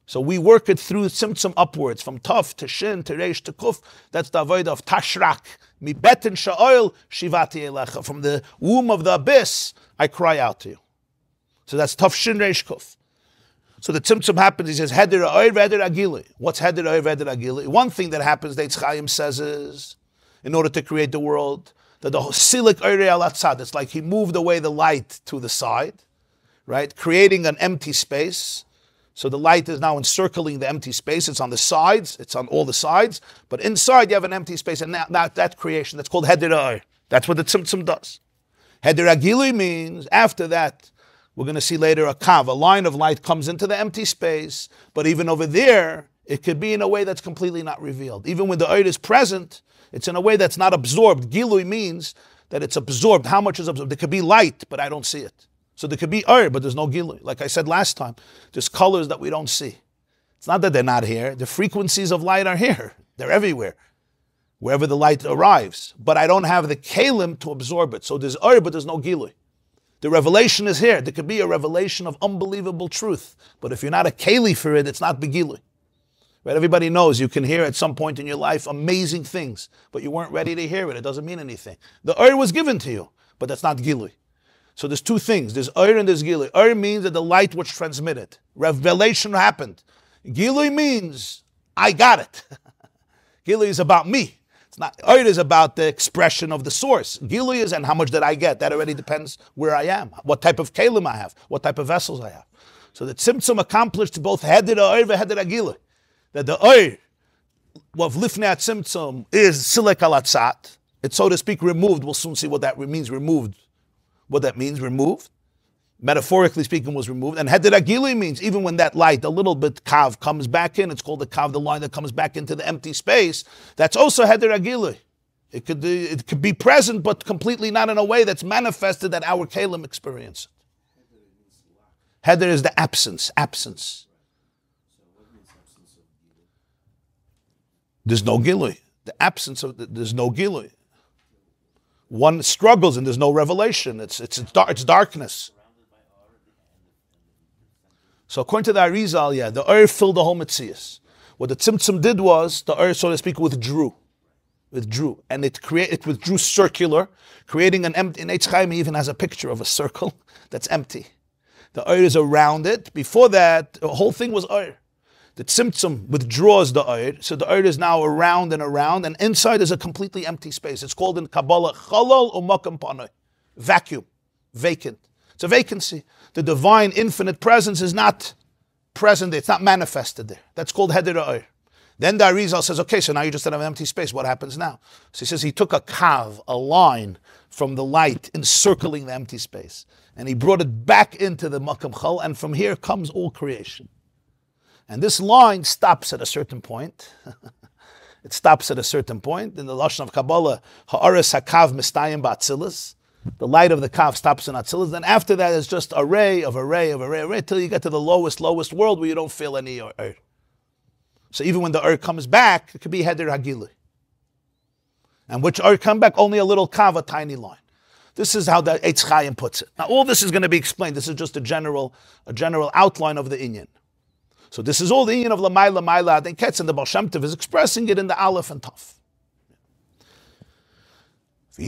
So we work it through Tzimtzum upwards, from Tov to Shin to Reish to Kuf. That's the avodah of Tashrak. Mi betin sha'oil shivati elecha. From the womb of the abyss, I cry out to you. So that's Tov Shin Reish Kuf. So the Tzimtzum happens, he says, Heder ha'oir v'heder agili. What's Heder ha'oir v'heder agili? One thing that happens, the Eitz Chaim says is, in order to create the world, that the Silik oire alatzad, it's like he moved away the light to the side, right? Creating an empty space. So the light is now encircling the empty space. It's on the sides. It's on all the sides. But inside you have an empty space. And now that creation, that's called Heder ha'oir. That's what the Tzimtzum does. Heder agili means, after that, we're going to see later a kav, a line of light comes into the empty space. But even over there, it could be in a way that's completely not revealed. Even when the oir is present, it's in a way that's not absorbed. Gilui means that it's absorbed. How much is absorbed? There could be light, but I don't see it. So there could be oir, but there's no gilui. Like I said last time, there's colors that we don't see. It's not that they're not here. The frequencies of light are here. They're everywhere, wherever the light arrives. But I don't have the kalim to absorb it. So there's oir, but there's no gilui. The revelation is here. There could be a revelation of unbelievable truth. But if you're not a keli for it, it's not begilui. Right? Everybody knows you can hear at some point in your life amazing things, but you weren't ready to hear it. It doesn't mean anything. The oir was given to you, but that's not gilui. So there's two things. There's oir and there's gilui. Oir means that the light was transmitted. Revelation happened. Gilui means I got it. Gilui is about me. It's not. Oir is about the expression of the source. Gilui is and how much did I get. That already depends where I am, what type of kalim I have, what type of vessels I have. So the Tzimtzum accomplished both Heder ha'oir and Heder ha'gilui. That the oir of Lifnei Tzimtzum is Silek alatzat. It's, so to speak, removed. We'll soon see what that means, removed. What that means, removed. Metaphorically speaking, was removed. And Heder ha'gilui means even when that light, a little bit kav, comes back in, it's called the kav, the line that comes back into the empty space. That's also Heder ha'gilui. It could be present, but completely not in a way that's manifested that our kalim experience. Heder is the absence. There's no gilui. The absence of there's no gilui. One struggles and there's no revelation. It's darkness. So according to the Arizal, the oir filled the whole Metzias. What the Tzimtzum did was the oir, so to speak, withdrew, and it withdrew circular, creating an empty. In Eitz Chaim even has a picture of a circle that's empty. The oir is around it. Before that, the whole thing was oir. The Tzimtzum withdraws the oir, so the oir is now around, and inside is a completely empty space. It's called in Kabbalah chalal u'makam panoi, vacuum, vacant. It's a vacancy. The divine infinite presence is not present there. It's not manifested there. That's called Heder ha'oir. Then the Arizal says, okay, so now you just have an empty space. What happens now? So he says he took a kav, a line from the light encircling the empty space, and he brought it back into the makam chal, and from here comes all creation. And this line stops at a certain point. It stops at a certain point. In the Lashon of Kabbalah, ha'aris hakav mistayim ba'atzilas. The light of the kav stops in Atzilas. Then after that, it's just array, till you get to the lowest world where you don't feel any oir. So even when the oir comes back, it could be Heder ha'gilui. and which are come back only a little kav, a tiny line. This is how the Eitz Chaim puts it. Now, all this is going to be explained. This is just a general outline of the inyan. So this is all the inyan of Lamayla Adin Ketz, and the Baal Shem Tov is expressing it in the Aleph and Taf. To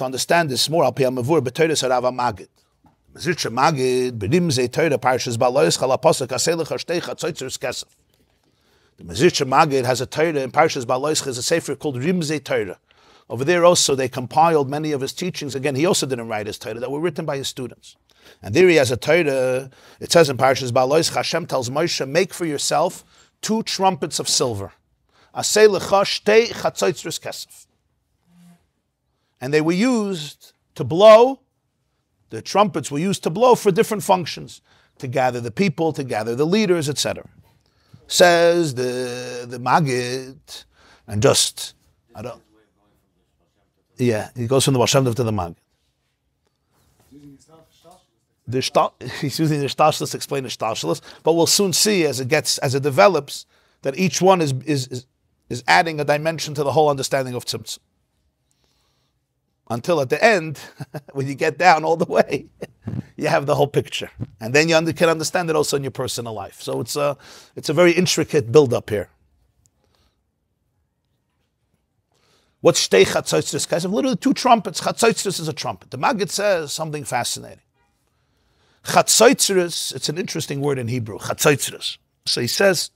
understand this more, I'll pay a mavur b'toyres harav magid. Mezritcha magid b'dim zei toyre parshas balois chalaposek aselech hashtei chatzotzers kesef. The Mezritcha magid has a toyre in parshas balois. There's a sefer called Rimzei Toyre. Over there also they compiled many of his teachings. Again, he also didn't write his Torah, that were written by his students. And there he has a Torah. It says in Parshas Balois, Hashem tells Moshe, make for yourself 2 trumpets of silver. Asei lecha shtei chatzotzros kesef. And they were used to blow, the trumpets were used to blow for different functions, to gather the people, to gather the leaders, etc. Says the Maggid, and just, I don't, yeah, he goes from the Baal Shem Tov to the Maggid. He's using the Shtashlis to explain the Shtashlis, but we'll soon see as it develops that each one is adding a dimension to the whole understanding of Tzimtzum. Until at the end, when you get down all the way, you have the whole picture, and then you can understand it also in your personal life. So it's a very intricate build-up here. What's shtei chatzotzros kesef? Literally 2 trumpets. Chatzotzros is a trumpet. The Maggid says something fascinating. Chatzotzros, it's an interesting word in Hebrew. Chatzotzros. So he says,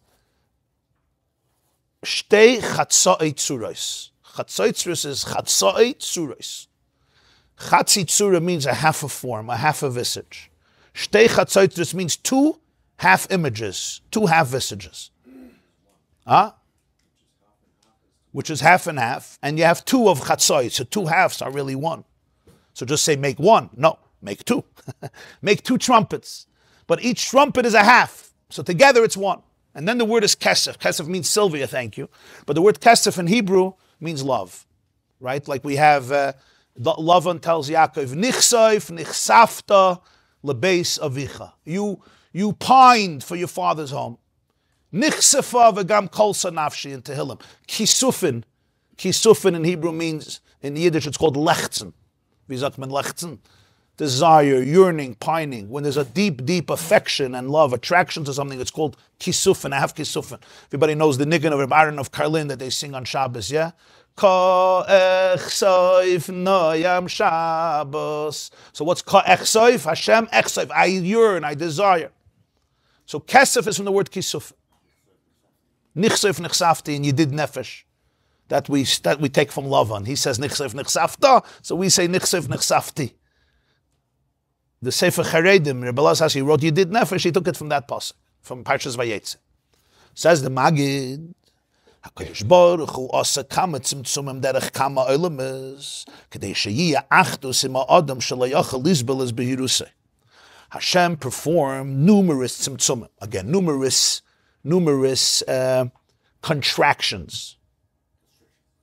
shtei chatzoi tzuros. Chatzotzros is chatzoi tzuros. Chatzi tzura means a half a form, a half a visage. Shtei chatzotzros means 2 half images, 2 half visages. Huh? Which is half and half, and you have 2 of chatzoi, so 2 halves are really 1. So just say make 1. No, make 2. Make 2 trumpets. But each trumpet is a half, so together it's 1. And then the word is kesef. Kesef means Sylvia, thank you. But the word kesef in Hebrew means love, right? Like we have, Lavan tells Yaakov, nichsoif, nichsafta, lebeis avicha. You pined for your father's home. Nichsefa v'gam kolsa nafshi in Tehillim. Kisufin in Hebrew means, in Yiddish it's called lechzen. Wie sagt man lechzen? Desire, yearning, pining. When there's a deep, deep affection and love, attraction to something, it's called kisufin. I have kisufin. Everybody knows the niggin of Rabbi Aaron of Karlin that they sing on Shabbos, yeah? Ka echsoif noyam Shabbos. So what's ka echsoif? Hashem echsoif. I yearn, I desire. So kesef is from the word kisufin. Nichsoif nichsafti, and Yedid nefesh. That we take from Lavan. He says nichsoif nichsafta, so we say nichsoif nichsafti. The Sefer Charedim, Rebbe Lazar, he wrote Yedid nefesh, he took it from that pasuk, from Parshas Vayetze. Says the Magid, HaKadosh Baruch Hu asa kama tzimtzumim derech kama olames, kedei sheyiyah achdus im ha'adam shelo yachal lizbel es behirusei. Hashem performed numerous tzimtzumim. Again, numerous contractions,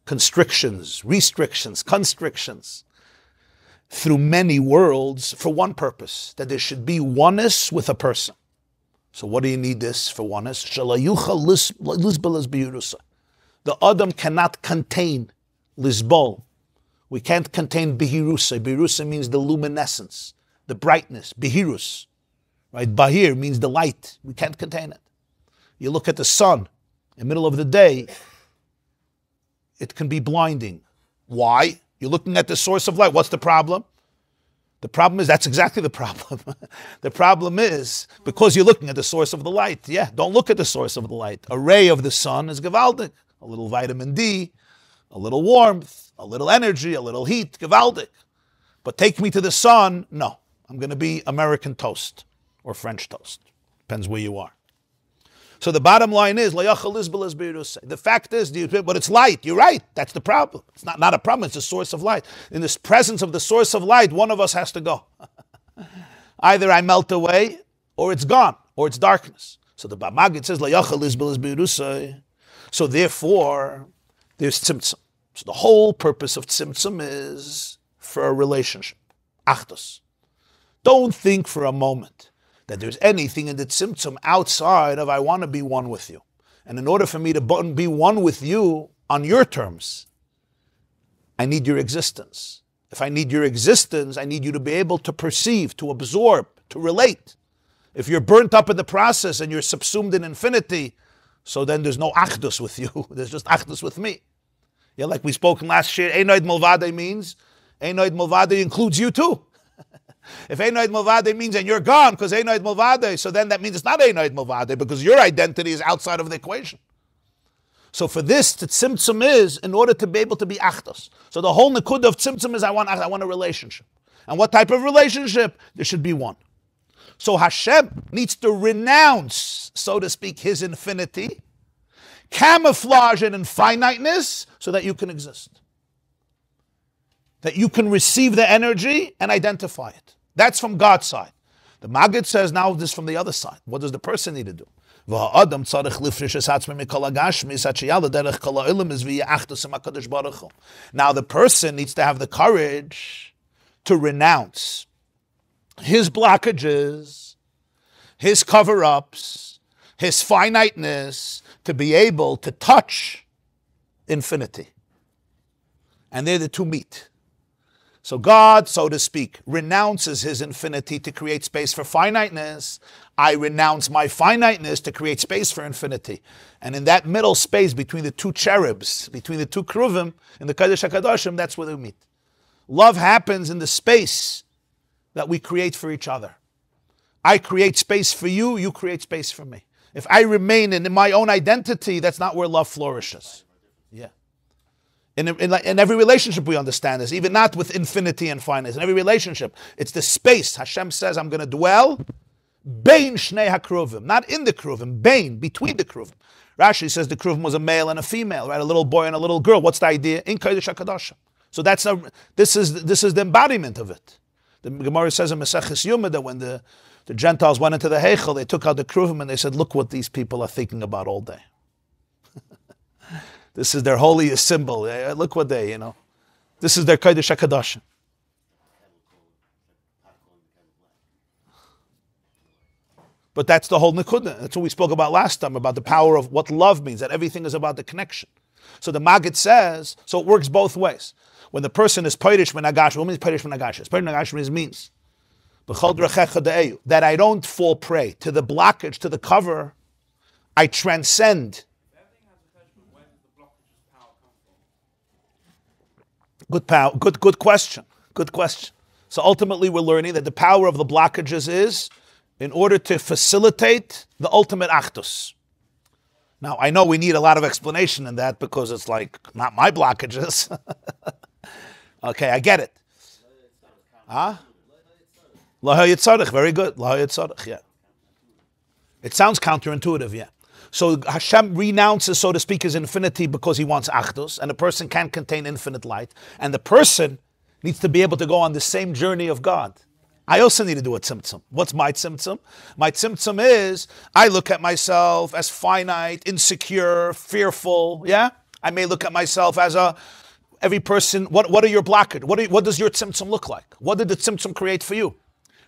constrictions, restrictions, constrictions, through many worlds for one purpose, that there should be oneness with a person. So what do you need this for oneness? The Adam cannot contain Lizbol. We can't contain Behirusa. Behirusa means the luminescence, the brightness, Behirus. Right? Bahir means the light. We can't contain it. You look at the sun in the middle of the day, it can be blinding. Why? You're looking at the source of light. What's the problem? The problem is, that's exactly the problem. The problem is, because you're looking at the source of the light. Yeah, don't look at the source of the light. A ray of the sun is gewaldig. A little vitamin D, a little warmth, a little energy, a little heat, gewaldig. But take me to the sun, no. I'm going to be American toast or French toast. Depends where you are. So the bottom line is, the fact is, but it's light. You're right. That's the problem. It's not a problem. It's a source of light. In this presence of the source of light, one of us has to go. Either I melt away, or it's gone, or it's darkness. So the Magid says, so therefore, there's tzimtzum. So the whole purpose of tzimtzum is for a relationship. Achdus. Don't think for a moment that there's anything in the tzimtzum outside of I want to be one with you. And in order for me to be one with you, on your terms. I need your existence. If I need your existence, I need you to be able to perceive, to absorb, to relate. If you're burnt up in the process and you're subsumed in infinity, so then there's no achdus with you. There's just achdus with me. Yeah, like we spoke in last year, Einoid Mulvade means, Einoid Mulvade includes you too. If Einoid Mulvade means and you're gone because Einoid Mulvade, so then that means it's not Einoid Mulvade because your identity is outside of the equation. So for this, the tzimtzum is in order to be able to be achdus. So the whole nekudah of tzimtzum is I want a relationship. And what type of relationship? There should be one. So Hashem needs to renounce, so to speak, his infinity, camouflage it in finiteness so that you can exist. That you can receive the energy and identify it. That's from God's side. The Maggid says now this from the other side. What does the person need to do? Now the person needs to have the courage to renounce his blockages, his cover-ups, his finiteness, to be able to touch infinity. And they're the two meet. So God, so to speak, renounces his infinity to create space for finiteness. I renounce my finiteness to create space for infinity. And in that middle space between the two cherubs, between the two kruvim, in the Kodesh HaKadoshim, that's where we meet. Love happens in the space that we create for each other. I create space for you, you create space for me. If I remain in my own identity, that's not where love flourishes. Yeah. In every relationship we understand this, even not with infinity and finiteness. In every relationship, it's the space. Hashem says, I'm going to dwell bein shnei hakruvim, not in the kruvim, bein, between the kruvim. Rashi says the kruvim was a male and a female, right? A little boy and a little girl. What's the idea? In Kodesh HaKadoshim. So this is the embodiment of it. The Gemara says in Maseches Yuma that when the Gentiles went into the Heichel, they took out the kruvim and they said, look what these people are thinking about all day. This is their holiest symbol. Look what they, this is their Kodesh HaKadoshim. But that's the whole nekudah. That's what we spoke about last time, about the power of what love means, that everything is about the connection. So the Maggid says, so it works both ways. When the person is Peirush Menagash, what means Peirush Menagash? Peirush Menagash means that I don't fall prey to the blockage, to the cover. I transcend. Good question. Good question. So ultimately we're learning that the power of the blockages is in order to facilitate the ultimate achdus. Now, I know we need a lot of explanation in that because it's like, not my blockages. Okay, I get it. Huh? Laha Yitzarech, very good. Laha Yitzarech, yeah. It sounds counterintuitive, yeah. So Hashem renounces, so to speak, his infinity because he wants achdus, and a person can't contain infinite light, and the person needs to be able to go on the same journey of God. I also need to do a tzimtzum. What's my tzimtzum? My tzimtzum is, I look at myself as finite, insecure, fearful, yeah? I may look at myself as every person, what are your blockages? What does your tzimtzum look like? What did the tzimtzum create for you?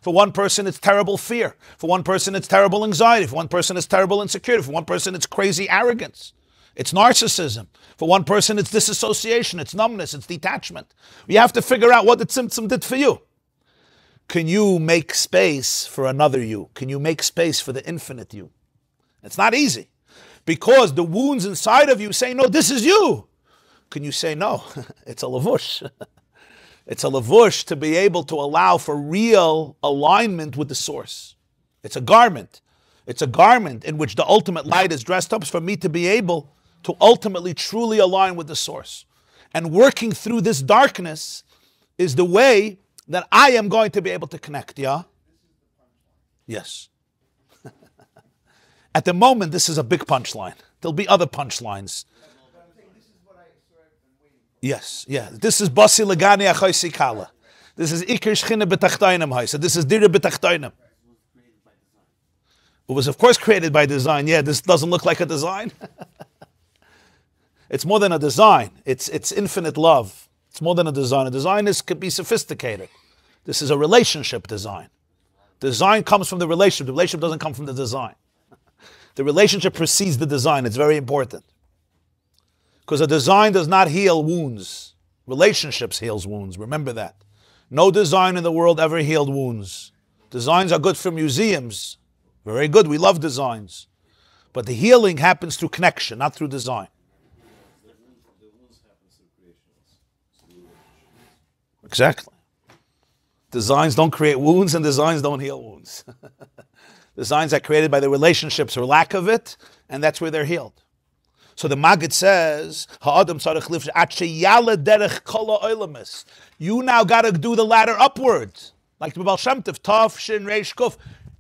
For one person, it's terrible fear. For one person, it's terrible anxiety. For one person, it's terrible insecurity. For one person, it's crazy arrogance. It's narcissism. For one person, it's disassociation. It's numbness. It's detachment. You have to figure out what the tzimtzum did for you. Can you make space for another you? Can you make space for the infinite you? It's not easy. Because the wounds inside of you say, no, this is you. Can you say, no, it's a lavush. It's a lavush to be able to allow for real alignment with the source. It's a garment. It's a garment in which the ultimate light is dressed up for me to be able to ultimately truly align with the source. And working through this darkness is the way that I am going to be able to connect, yeah? Yes. At the moment, this is a big punchline. There'll be other punchlines. Yes, yeah. This is Basi Legani Achoisi Kala. This is Iker Shchina B'Tachtoinim Haisa. This is Dira B'Tachtoinim. It was, of course, created by design. Yeah, this doesn't look like a design. It's more than a design. It's infinite love. It's more than a design. A design could be sophisticated. This is a relationship design. Design comes from the relationship. The relationship doesn't come from the design. The relationship precedes the design. It's very important. Because a design does not heal wounds. Relationships heals wounds. Remember that. No design in the world ever healed wounds. Designs are good for museums. Very good. We love designs. But the healing happens through connection, not through design. Exactly. Designs don't create wounds and designs don't heal wounds. Designs are created by the relationships or lack of it, and that's where they're healed. So the Maggid says, you now got to do the ladder upwards. Like the Baal Shem Tov, Tov, Shin, Reish, Kuf.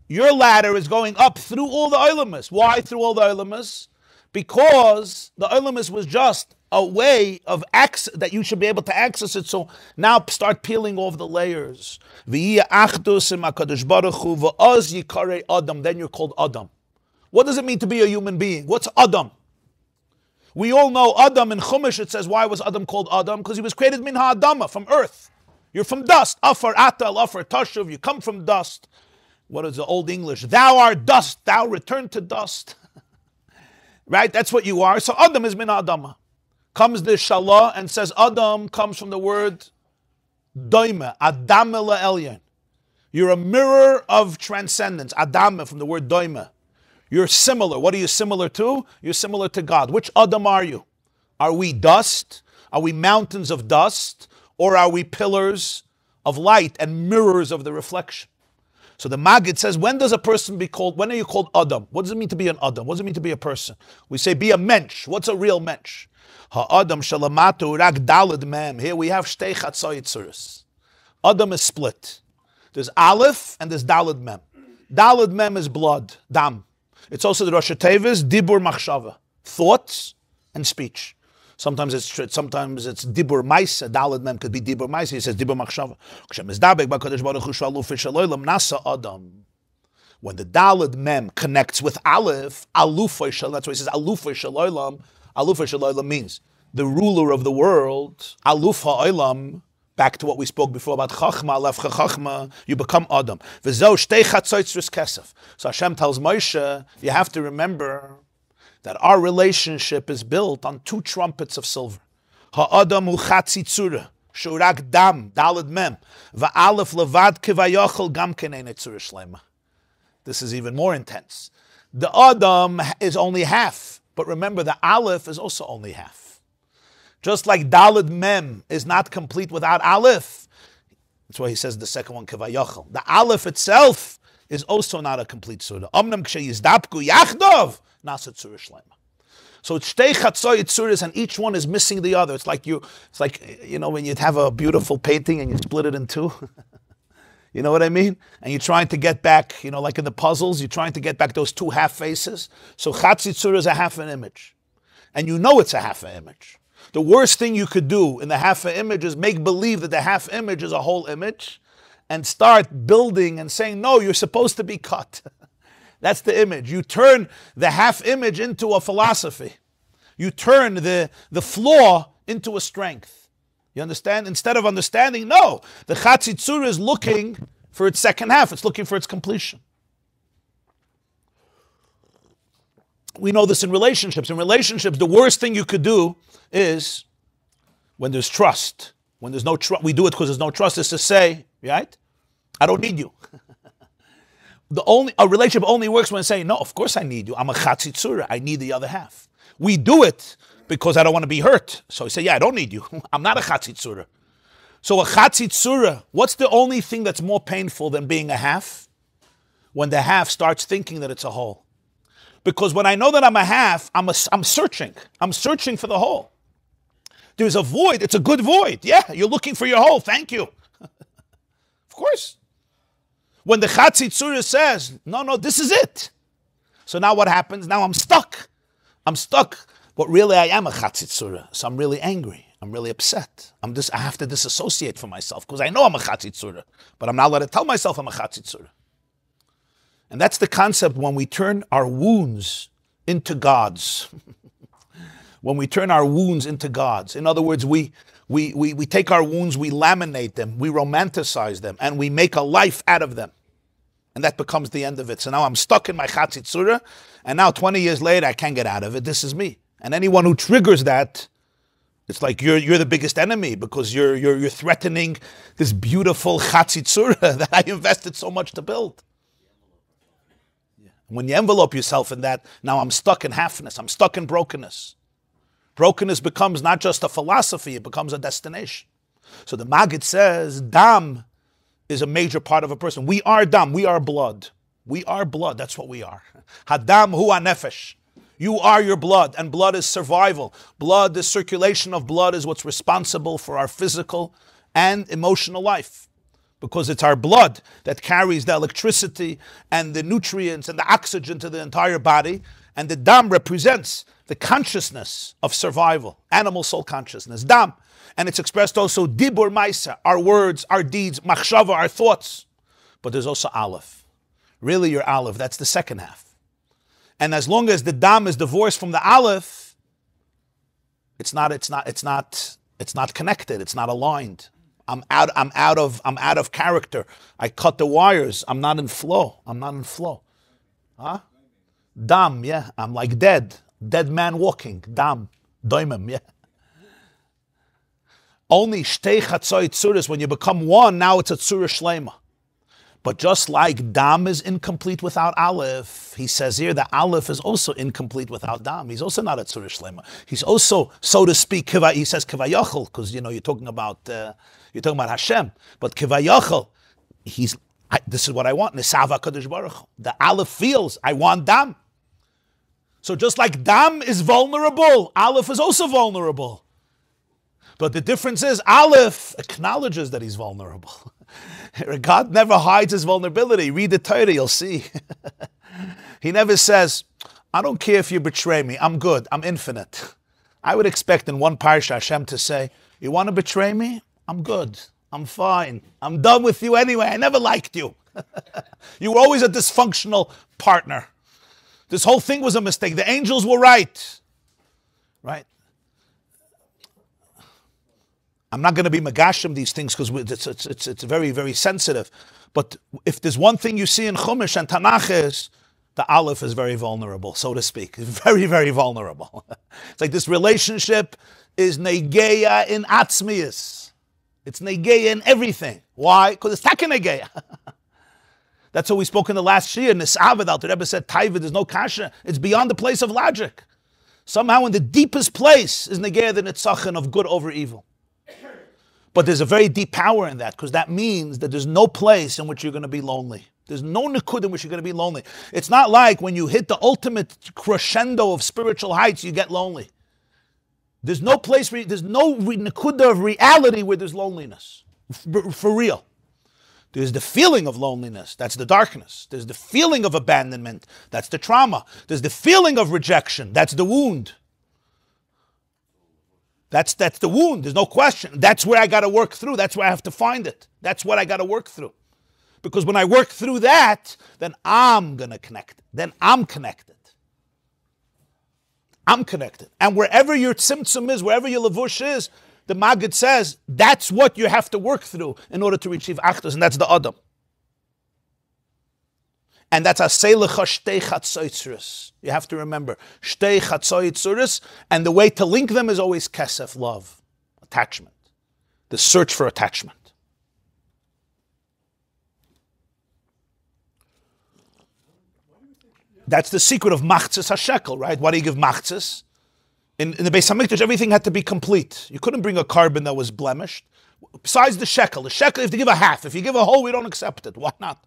Your ladder is going up through all the Olamas. Why through all the Olamas? Because the Olamas was just a way of access, that you should be able to access it. So now start peeling off the layers. Then you're called Adam. What does it mean to be a human being? What's Adam? We all know Adam in Chumash, it says, why was Adam called Adam? Because he was created min ha'adama, from earth. You're from dust. Afar atal, afar tashuv, you come from dust. What is the Old English? Thou art dust, thou return to dust. Right? That's what you are. So Adam is min ha'adama. Comes the Shalah and says Adam comes from the word doime, Adam elyon. You're a mirror of transcendence. Adam from the word doime. You're similar. What are you similar to? You're similar to God. Which Adam are you? Are we dust? Are we mountains of dust? Or are we pillars of light and mirrors of the reflection? So the Maggid says, when does a person be called, when are you called Adam? What does it mean to be an Adam? What does it mean to be a person? We say be a mensch. What's a real mensch? Ha'adam shalamatu rak dalad mem. Here we have shtei chatzah yitzuris. Adam is split. There's Aleph and there's dalad mem. Dalad mem is blood, dam. It's also the Rosh Tevis, dibur machshava, thoughts and speech. Sometimes it's dibur maisa. Dalad mem could be dibur maisa. He says dibur machshava. When the dalad mem connects with Aleph, alufay shal. That's why he says alufay shalolam. Alufay shalolam means the ruler of the world. Aluf ha'olam. Back to what we spoke before about Chachma, Aleph Chachma, you become Adam. So Hashem tells Moshe, you have to remember that our relationship is built on two trumpets of silver. Ha'adam hu chatzitzura, shurak dam, dalad mem, va'alef levad kivayachol gam kenei netzura shlema. This is even more intense. The Adam is only half, but remember the Aleph is also only half. Just like Dalad Mem is not complete without Aleph. That's why he says the second one, Kivayachal. The Aleph itself is also not a complete surah. Omnam ksheyizdapku yachdov, nasa tzura shlema. So it's shtei chatzah yitzuris, and each one is missing the other. It's like you know, when you have a beautiful painting and you split it in two. You know what I mean? And you're trying to get back, you know, like in the puzzles, you're trying to get back those two half faces. So chatz yitzur is a half an image. And you know it's a half an image. The worst thing you could do in the half image is make believe that the half image is a whole image and start building and saying, no, you're supposed to be cut. That's the image. You turn the half image into a philosophy. You turn the flaw into a strength. You understand? Instead of understanding, no, the Chatzitzur is looking for its second half. It's looking for its completion. We know this in relationships. In relationships, the worst thing you could do is when there's trust. When there's no trust, we do it because there's no trust, is to say, right? I don't need you. A relationship only works when saying, no, of course I need you. I'm a chatzitzura. I need the other half. We do it because I don't want to be hurt. So I say, yeah, I don't need you. I'm not a chatzitzura. So a chatzitzura, what's the only thing that's more painful than being a half? When the half starts thinking that it's a whole. Because when I know that I'm a half, I'm searching. I'm searching for the whole. There's a void. It's a good void. Yeah, you're looking for your whole. Thank you. Of course. When the Chatzitzura says, no, this is it. So now what happens? Now I'm stuck. But really I am a Chatzitzura. So I'm really angry. I'm really upset. I have to disassociate from myself because I know I'm a Chatzitzura. But I'm not allowed to tell myself I'm a Chatzitzura. And that's the concept when we turn our wounds into gods. When we turn our wounds into gods. In other words, we take our wounds, we laminate them, we romanticize them, and we make a life out of them. And that becomes the end of it. So now I'm stuck in my Chatzitzura, and now 20 years later, I can't get out of it. This is me. And anyone who triggers that It's like you're the biggest enemy because you're threatening this beautiful Chatzitzura that I invested so much to build. When you envelope yourself in that, now I'm stuck in halfness, I'm stuck in brokenness. Brokenness becomes not just a philosophy, it becomes a destination. So the Maggid says, dam is a major part of a person. We are dam, we are blood. We are blood, that's what we are. Hadam hu nefesh. You are your blood, and blood is survival. Blood, the circulation of blood is what's responsible for our physical and emotional life. Because it's our blood that carries the electricity and the nutrients and the oxygen to the entire body. And the dam represents the consciousness of survival, animal soul consciousness, dam. And it's expressed also dibur maisa, our words, our deeds, machshava, our thoughts. But there's also aleph. Really your aleph, that's the second half. And as long as the dam is divorced from the aleph, it's not connected, it's not aligned. I'm out of character. I cut the wires. I'm not in flow. Huh? Dam, yeah. I'm like dead man walking. Dam, doimim, yeah. Only shtei chatzoi tzuris, when you become one, now it's a tzura shlema. But just like dam is incomplete without aleph, he says here that aleph is also incomplete without dam. He's also not a tzura shlema. He's also, so to speak, he says kivayachol, because you're talking about Hashem. But kivayachol, this is what I want. Nesava kadosh baruch Hu. The aleph feels I want dam. So just like dam is vulnerable, aleph is also vulnerable. But the difference is aleph acknowledges that he's vulnerable. God never hides his vulnerability. Read the Torah, you'll see. He never says, I don't care if you betray me. I'm good. I'm infinite. I would expect in one parsha Hashem to say, you want to betray me? I'm good. I'm fine. I'm done with you anyway. I never liked you. You were always a dysfunctional partner. This whole thing was a mistake. The angels were right. Right? I'm not going to be megashim these things because it's very, very sensitive. But if there's one thing you see in Chumash and Tanakh is, the aleph is very vulnerable, so to speak. Very, very vulnerable. It's like this relationship is negeya in atzmius. It's negeya in everything. Why? Because it's taka negeya. That's what we spoke in the last shir. Nisavad, the Rebbe said, Taiva, there's no kasha. It's beyond the place of logic. Somehow in the deepest place is negeya the nitzachon of good over evil. But there's a very deep power in that, because that means that there's no place in which you're going to be lonely. There's no nikud in which you're going to be lonely. It's not like when you hit the ultimate crescendo of spiritual heights, you get lonely. There's no place where there's no nikud of reality where there's loneliness. For real. There's the feeling of loneliness. That's the darkness. There's the feeling of abandonment. That's the trauma. There's the feeling of rejection. That's the wound. That's the wound. There's no question. That's where I got to work through. That's where I have to find it. That's what I got to work through. Because when I work through that, then I'm going to connect. Then I'm connected. I'm connected. And wherever your tzimtzum is, wherever your levush is, the Maggid says, that's what you have to work through in order to achieve achdus, and that's the Adam. And that's a seilecha shtei chatzoitzuris. You have to remember, shtei chatzoitzuris, and the way to link them is always kesef, love, attachment, the search for attachment. That's the secret of machzis hashekel, right? Why do you give machzis? In the Beis Hamikdash, everything had to be complete. You couldn't bring a carbon that was blemished. Besides the shekel, you have to give a half. If you give a whole, we don't accept it. Why not?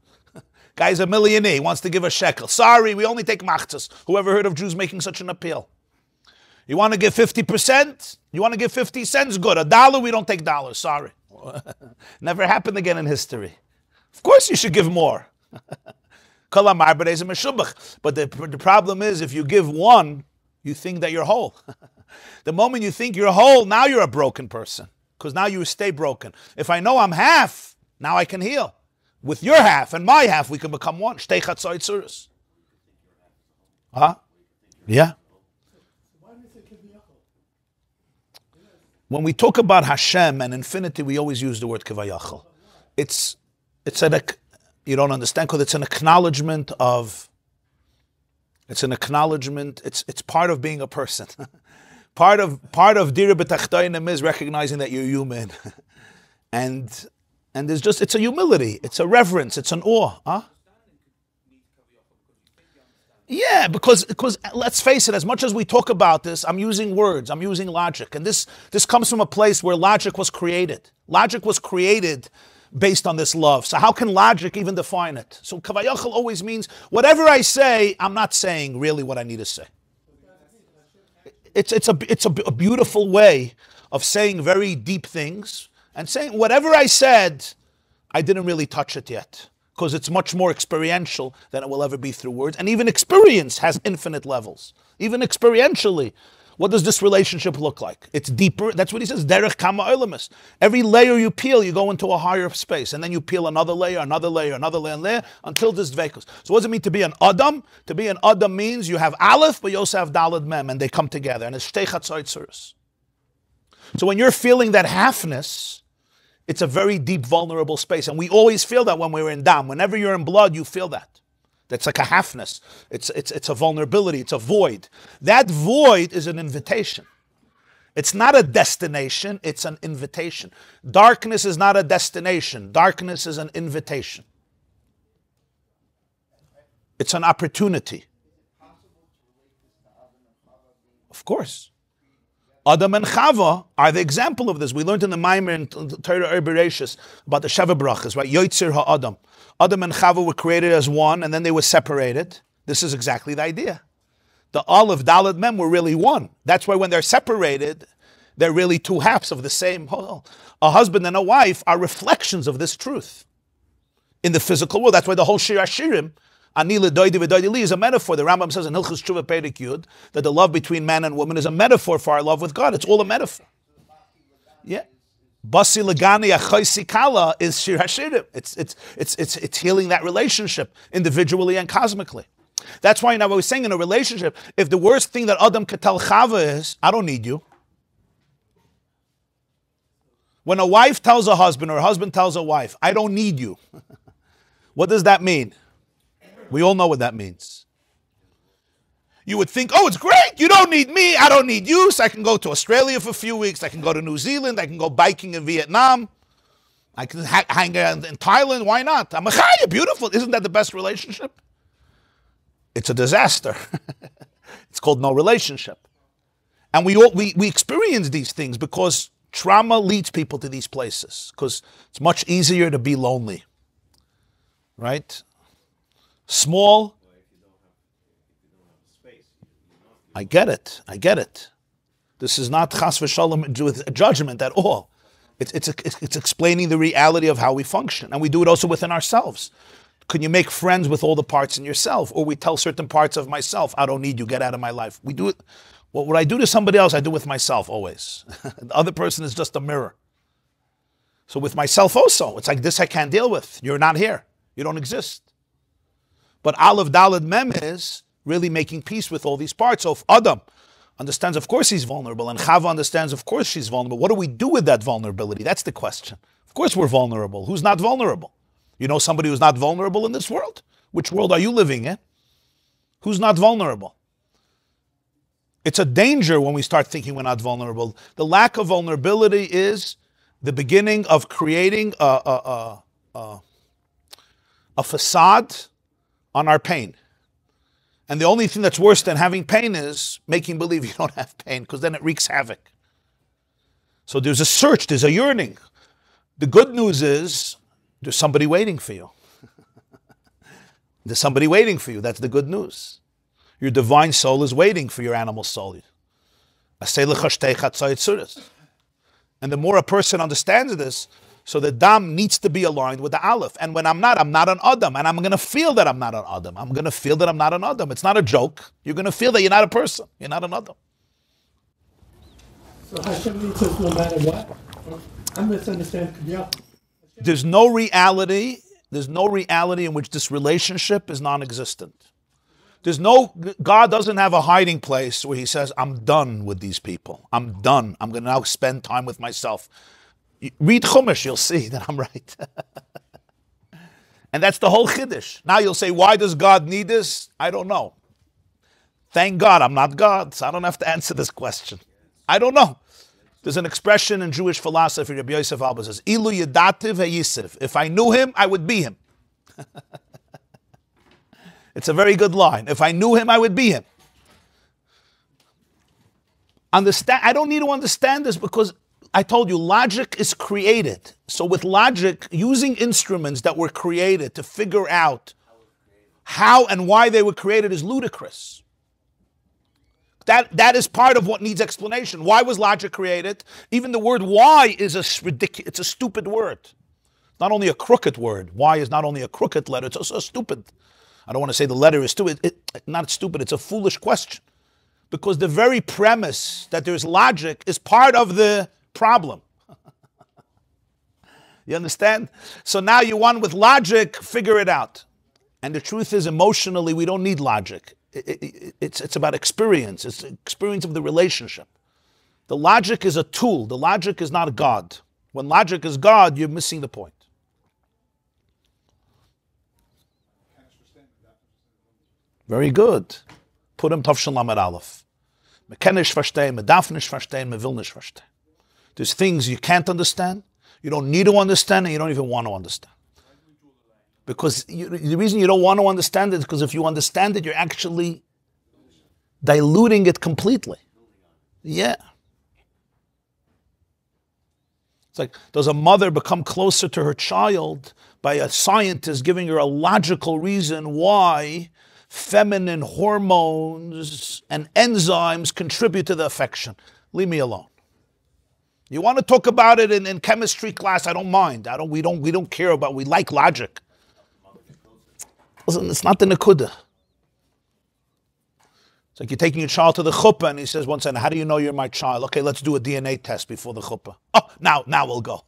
Guy's a millionaire, he wants to give a shekel. Sorry, we only take machzis. Whoever heard of Jews making such an appeal? You want to give 50%? You want to give 50 cents? Good. $1, we don't take dollars. Sorry. Never happened again in history. Of course you should give more. But the problem is, if you give one, you think that you're whole. The moment you think you're whole, now you're a broken person. Because now you stay broken. If I know I'm half, now I can heal. With your half and my half, we can become one. Shtei chatzoitzuris. Huh? Yeah. When we talk about Hashem and infinity, we always use the word kivayachal. It's you don't understand, because it's an acknowledgement of, it's part of being a person. Part of Dira B'Tachtoinim is recognizing that you're human. and there's just, it's a humility, it's a reverence, it's an awe. Huh? Yeah, because let's face it, as much as we talk about this, I'm using words, I'm using logic. And this comes from a place where logic was created. Logic was created based on this love. So how can logic even define it? So kavayachal always means whatever I say, I'm not saying really what I need to say. It's a beautiful way of saying very deep things and saying whatever I said, I didn't really touch it yet. Because it's much more experiential than it will ever be through words. And even experience has infinite levels. Even experientially, what does this relationship look like? It's deeper. That's what he says, derech kama olamis. Every layer you peel, you go into a higher space. And then you peel another layer, another layer, another layer, and layer, until this dvekus. So what does it mean to be an Adam? To be an Adam means you have Aleph, but you also have Daled Mem, and they come together. And it's Shtei Chatzot Tzuros. So when you're feeling that halfness, it's a very deep, vulnerable space. And we always feel that when we're in dam. Whenever you're in blood, you feel that. That's like a halfness. It's a vulnerability. It's a void. That void is an invitation. It's not a destination. It's an invitation. Darkness is not a destination. Darkness is an invitation. It's an opportunity. Of course. Adam and Chava are the example of this. We learned in the Mamer in Torah Bereshis about the Sheva Brachas, right? Yotzir ha'Adam. Adam and Chava were created as one, and then they were separated. This is exactly the idea. The Aleph, Daled, Mem were really one. That's why when they're separated, they're really two halves of the same whole. A husband and a wife are reflections of this truth in the physical world. That's why the whole Shir Hashirim, Ani l'doidi v'doidi li, is a metaphor. The Rambam says in Hilchos Tshuva Perek Yud that the love between man and woman is a metaphor for our love with God. It's all a metaphor. Yeah. Basi Legani achoisi kala is Shir Hashirim. It's healing that relationship individually and cosmically. That's why now I was saying in a relationship, if the worst thing that Adam could tell Chava is, I don't need you. When a wife tells a husband or a husband tells a wife, I don't need you, what does that mean? We all know what that means. You would think, oh, it's great. You don't need me. I don't need you. So I can go to Australia for a few weeks. I can go to New Zealand. I can go biking in Vietnam. I can hang out in Thailand. Why not? I'm a chaya, beautiful. Isn't that the best relationship? It's a disaster. It's called no relationship. And we experience these things because trauma leads people to these places. Because it's much easier to be lonely. Right? Small. I get it. This is not chas v'shalom with judgment at all. It's explaining the reality of how we function. And we do it also within ourselves. Can you make friends with all the parts in yourself? Or we tell certain parts of myself, I don't need you, get out of my life. We do it. What I do to somebody else, I do with myself always. The other person is just a mirror. So with myself also, it's like this I can't deal with. You're not here. You don't exist. But Aleph Daled Mem is really making peace with all these parts. So if Adam understands, of course he's vulnerable, and Chava understands, of course she's vulnerable, what do we do with that vulnerability? That's the question. Of course we're vulnerable. Who's not vulnerable? You know somebody who's not vulnerable in this world? Which world are you living in? Who's not vulnerable? It's a danger when we start thinking we're not vulnerable. The lack of vulnerability is the beginning of creating a facade on our pain. And the only thing that's worse than having pain is making believe you don't have pain, because then it wreaks havoc. So there's a search, there's a yearning. The good news is there's somebody waiting for you. There's somebody waiting for you. That's the good news. Your divine soul is waiting for your animal soul. And the more a person understands this, so the dam needs to be aligned with the aleph. And when I'm not an Adam. And I'm going to feel that I'm not an Adam. I'm going to feel that I'm not an Adam. It's not a joke. You're going to feel that you're not a person. You're not an Adam. So Hashem needs us no matter what? I misunderstand. There's no reality in which this relationship is non-existent. God doesn't have a hiding place where he says, I'm done with these people. I'm done. I'm going to now spend time with myself. Read Chumash, you'll see that I'm right. And that's the whole Chiddush. Now you'll say, why does God need this? I don't know. Thank God I'm not God, so I don't have to answer this question. I don't know. There's an expression in Jewish philosophy, Rabbi Yosef Alba says, Ilu yedativ hayisiv. If I knew him, I would be him. It's a very good line. If I knew him, I would be him. Understand? I don't need to understand this because I told you, logic is created. So with logic, using instruments that were created to figure out how and why they were created is ludicrous. That is part of what needs explanation. Why was logic created? Even the word why is it's a stupid word. Not only a crooked word. Why is not only a crooked letter, it's also stupid. I don't want to say the letter is stupid. Not stupid, it's a foolish question. Because the very premise that there's logic is part of the problem. You understand? So now you want with logic, figure it out. And the truth is, emotionally, we don't need logic. It's about experience. It's the experience of the relationship. The logic is a tool. The logic is not God. When logic is God, you're missing the point. Very good. Put him Tavshin Lamed Aleph. Me ken nicht verstehen, me darf nicht verstehen, me will nicht verstehen. There's things you can't understand, you don't need to understand, and you don't even want to understand. Because the reason you don't want to understand it is because if you understand it, you're actually diluting it completely. Yeah. It's like, does a mother become closer to her child by a scientist giving her a logical reason why feminine hormones and enzymes contribute to the affection? Leave me alone. You want to talk about it in chemistry class? I don't mind. We don't care about. We like logic. Listen, it's not the nekuda. It's like you're taking your child to the chuppah, and he says, "One second, how do you know you're my child?" Okay, let's do a DNA test before the chuppah. Oh, now we'll go.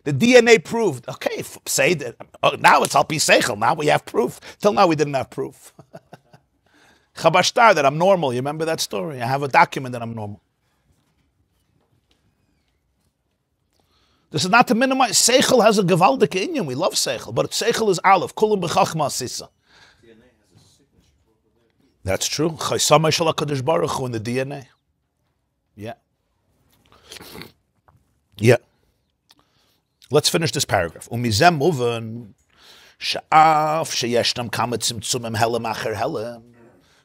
The DNA proved. Okay, say that. Oh, now it's al pi seichel. Now we have proof. Till now we didn't have proof. Chabashtar, that I'm normal. You remember that story? I have a document that I'm normal. This is not to minimize. Seichel has a gewaldige inyan. We love Seichel, but Seichel is Aleph. Kulam b'chachma sisa. That's true. Chaysama shel HaKadosh Baruch Hu in the DNA. Yeah. Yeah. Let's finish this paragraph. Umizem muven she'af sheyeshtam kama tzimtzumim helem acher helem.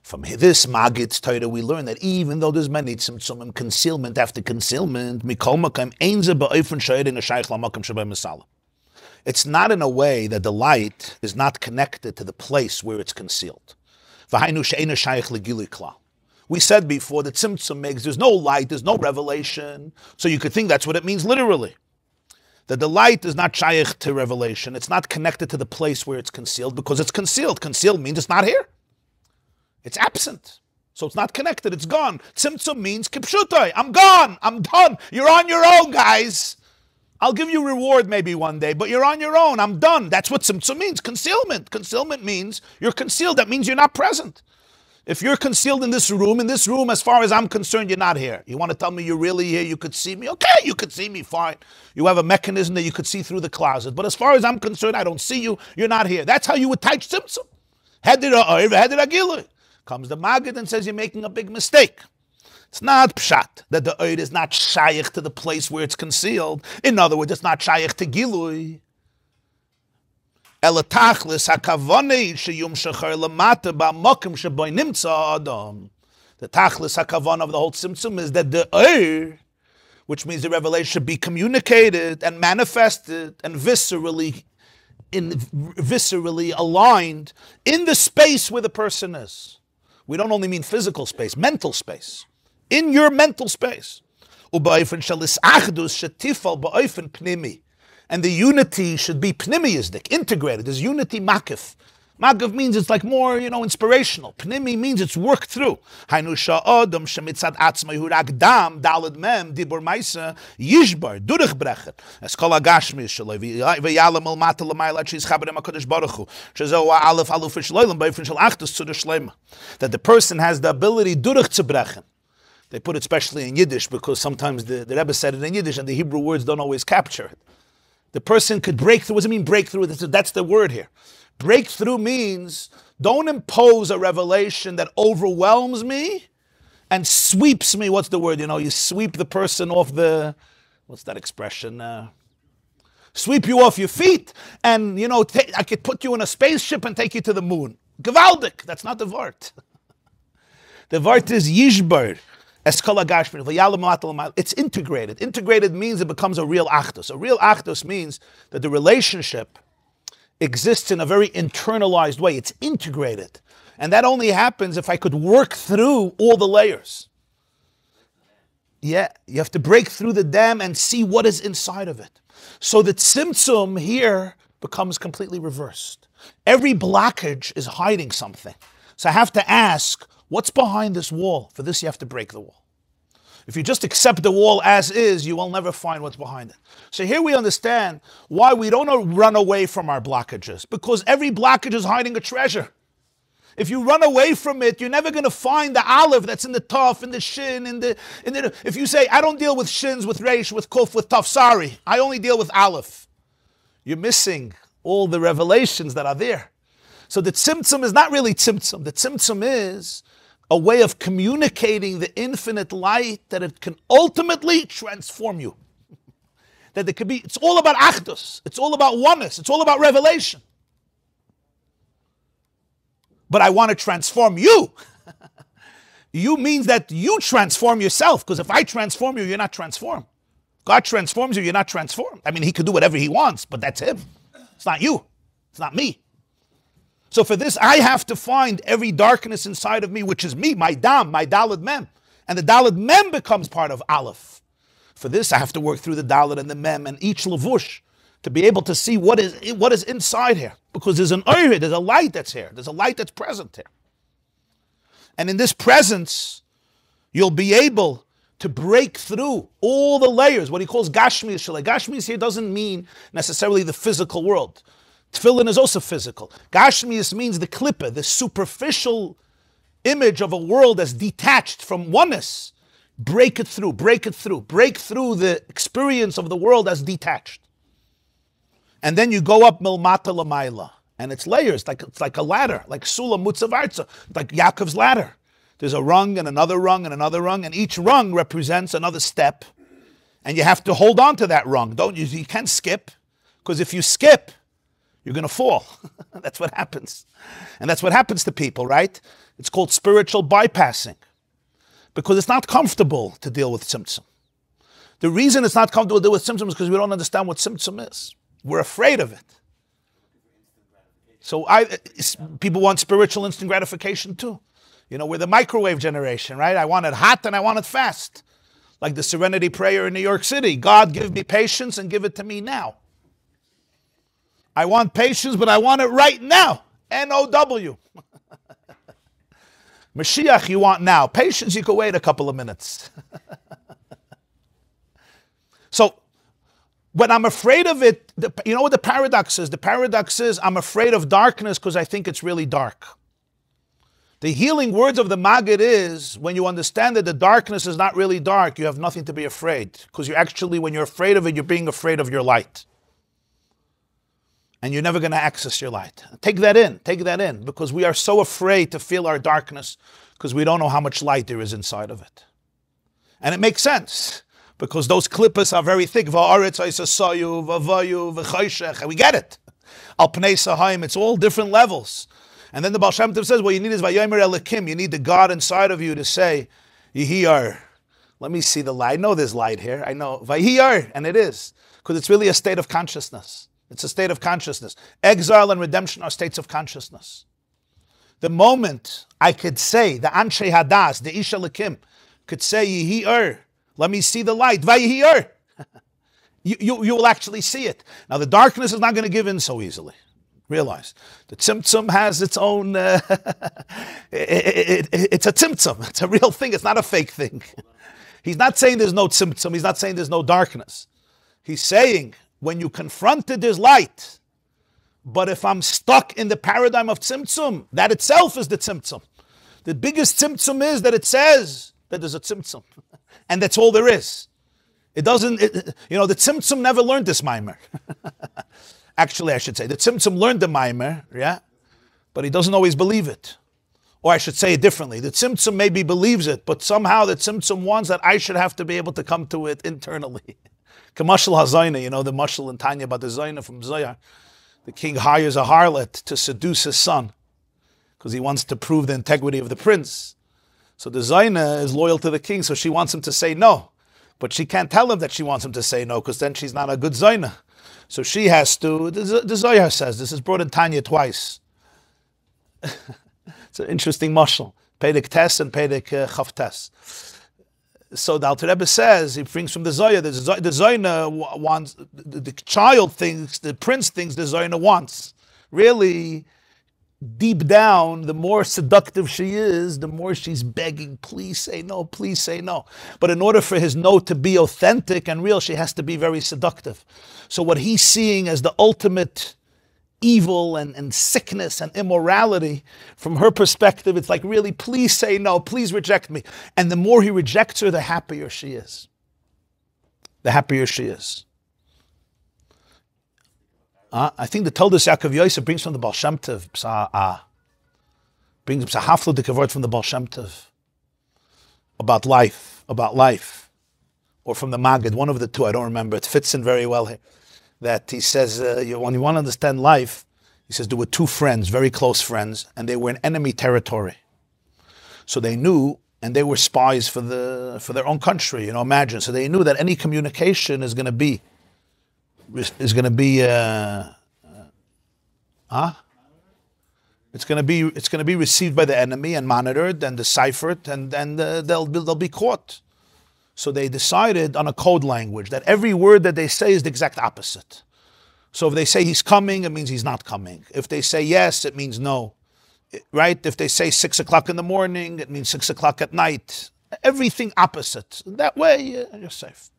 From this Magid's Torah, we learn that even though there's many tzimtzumim, concealment after concealment, it's not in a way that the light is not connected to the place where it's concealed. We said before that tzimtzum makes there's no light, there's no revelation, so you could think that's what it means literally. That the light is not shaykh to revelation, it's not connected to the place where it's concealed because it's concealed. Concealed means it's not here. It's absent. So it's not connected. It's gone. Tzimtzum means kipshutai. I'm gone. I'm done. You're on your own, guys. I'll give you reward maybe one day, but you're on your own. I'm done. That's what tzimtzum means. Concealment. Concealment means you're concealed. That means you're not present. If you're concealed in this room, as far as I'm concerned, you're not here. You want to tell me you're really here? You could see me? Okay, you could see me, fine. You have a mechanism that you could see through the closet. But as far as I'm concerned, I don't see you. You're not here. That's how you would teach tzimtzum. Comes the Magid and says you're making a big mistake. It's not pshat that the oid is not shaykh to the place where it's concealed. In other words, it's not shaykh to gilui. Elatachlis hakavonei sheyum shachar lamata ba'mokim sheboy nimtza adam. The tachlis hakavon of the whole tzimtzum is that the oid, which means the revelation should be communicated and manifested and viscerally aligned in the space where the person is. We don't only mean physical space, mental space. In your mental space. And the unity should be pnimiyizdik, integrated. There's unity makif. Makif means it's like more, inspirational. Pnimi means it's worked through. That the person has the ability durch zu brechen. They put it especially in Yiddish because sometimes the Rebbe said it in Yiddish and the Hebrew words don't always capture it. The person could break through. What does it mean breakthrough? That's the word here. Breakthrough means don't impose a revelation that overwhelms me and sweeps me. What's the word? You sweep the person off the, what's that expression? Sweep you off your feet, and I could put you in a spaceship and take you to the moon. Gewaldig. That's not the word. The word is yishbar. It's integrated. Integrated means it becomes a real achdus. A real achdus means that the relationship exists in a very internalized way. It's integrated. And that only happens if I could work through all the layers. Yeah, you have to break through the dam and see what is inside of it. So the tzimtzum here becomes completely reversed. Every blockage is hiding something. So I have to ask, what's behind this wall? For this, you have to break the wall. If you just accept the wall as is, you will never find what's behind it. So here we understand why we don't run away from our blockages, because every blockage is hiding a treasure. If you run away from it, you're never going to find the aleph that's in the tuf, in the shin, if you say, I don't deal with shins, with reish, with kuf, with tuf, sorry, I only deal with aleph. You're missing all the revelations that are there. So the tzimtzum is not really tzimtzum. The tzimtzum is a way of communicating the infinite light that it can ultimately transform you. That it could be, it's all about achdus. It's all about oneness. It's all about revelation. But I want to transform you. You means that you transform yourself, because if I transform you, you're not transformed. God transforms you, you're not transformed. I mean, he could do whatever he wants, but that's him. It's not you. It's not me. So for this, I have to find every darkness inside of me, which is me, my dam, my daled mem. And the daled mem becomes part of aleph. For this, I have to work through the daled and the mem and each levush to be able to see what is inside here. Because there's an oir, there's a light that's here. There's a light that's present here. And in this presence, you'll be able to break through all the layers, what he calls gashmius shalei. Gashmius here doesn't mean necessarily the physical world. Tefillin is also physical. Gashmius means the klippa, the superficial image of a world that's detached from oneness. Break it through, break it through. Break through the experience of the world as detached. And then you go up milmata lamayla. And it's layers, it's like a ladder, like Sulam Mutzavarza, like Yaakov's ladder. There's a rung and another rung and another rung, and each rung represents another step. And you have to hold on to that rung. You can't skip, because if you skip, you're going to fall. That's what happens. And that's what happens to people, right? It's called spiritual bypassing, because it's not comfortable to deal with tzimtzum. The reason it's not comfortable to deal with tzimtzum is because we don't understand what tzimtzum is. We're afraid of it. So people want spiritual instant gratification too. We're the microwave generation, right? I want it hot and I want it fast. Like the Serenity Prayer in New York City. God, give me patience and give it to me now. I want patience, but I want it right now. N-O-W. Mashiach you want now. Patience, you can wait a couple of minutes. So, when I'm afraid of it, you know what the paradox is? The paradox is I'm afraid of darkness because I think it's really dark. The healing words of the Maggid is, when you understand that the darkness is not really dark, you have nothing to be afraid. Because when you're afraid of it, you're being afraid of your light. And you're never going to access your light. Take that in, because we are so afraid to feel our darkness, because we don't know how much light there is inside of it. And it makes sense. Because those klippas are very thick. We get it. Al Pnei Sahaim, it's all different levels. And then the Baal Shem Tov says, what you need is Vayomer Elikim. You need the God inside of you to say, Yihiyar. Let me see the light. I know there's light here. I know. Vayihiyar. And it is. Because it's really a state of consciousness. It's a state of consciousness. Exile and redemption are states of consciousness. The moment I could say, the Anshe Hadas, the Ish Elikim, could say, Yihiyar. Let me see the light. Vayihiyar. You will actually see it. Now the darkness is not going to give in so easily. Realize the tzimtzum has its own. It's a tzimtzum. It's a real thing. It's not a fake thing. He's not saying there's no tzimtzum. He's not saying there's no darkness. He's saying when you confront it, there's light. But if I'm stuck in the paradigm of tzimtzum, that itself is the tzimtzum. The biggest tzimtzum is that it says that there's a tzimtzum. And that's all there is. It doesn't, the Tzimtzum never learned this Mamer. Actually, I should say, the Tzimtzum learned the Mamer, yeah? But he doesn't always believe it. Or I should say it differently. The Tzimtzum maybe believes it, but somehow the Tzimtzum wants that I should have to be able to come to it internally. Kamashal HaZayna, you know the mashal in Tanya about the Zayna from Zohar. The king hires a harlot to seduce his son because he wants to prove the integrity of the prince. So the Zayna is loyal to the king, so she wants him to say no. But she can't tell him that she wants him to say no because then she's not a good Zayna. So she has to, the Zohar says, this is brought in Tanya twice. It's an interesting mashal. Pedek Tes and Pedek Chav Tes. So the Alter Rebbe says, he brings from the Zohar, the Zayna wants, the child thinks, the prince thinks the Zayna wants. Really, deep down, the more seductive she is, the more she's begging, please say no, please say no. But in order for his no to be authentic and real, she has to be very seductive. So what he's seeing as the ultimate evil and sickness and immorality, from her perspective, it's like, really, please say no, please reject me. And the more he rejects her, the happier she is. The happier she is. I think the Toldos Yaakov Yosef brings from the Baal Shem Tov, brings a hafladik word from the Baal Shem Tov about life, or from the Maggid, one of the two, I don't remember, it fits in very well here. That he says, when you want to understand life, he says there were two friends, very close friends, and they were in enemy territory. So they knew, and they were spies for their own country, imagine. So they knew that any communication is going to be it's going to be received by the enemy and monitored and deciphered, and they'll be caught. So they decided on a code language that every word that they say is the exact opposite. So if they say he's coming, it means he's not coming. If they say yes, it means no. Right? If they say 6 o'clock in the morning, it means 6 o'clock at night. Everything opposite. That way, you're safe.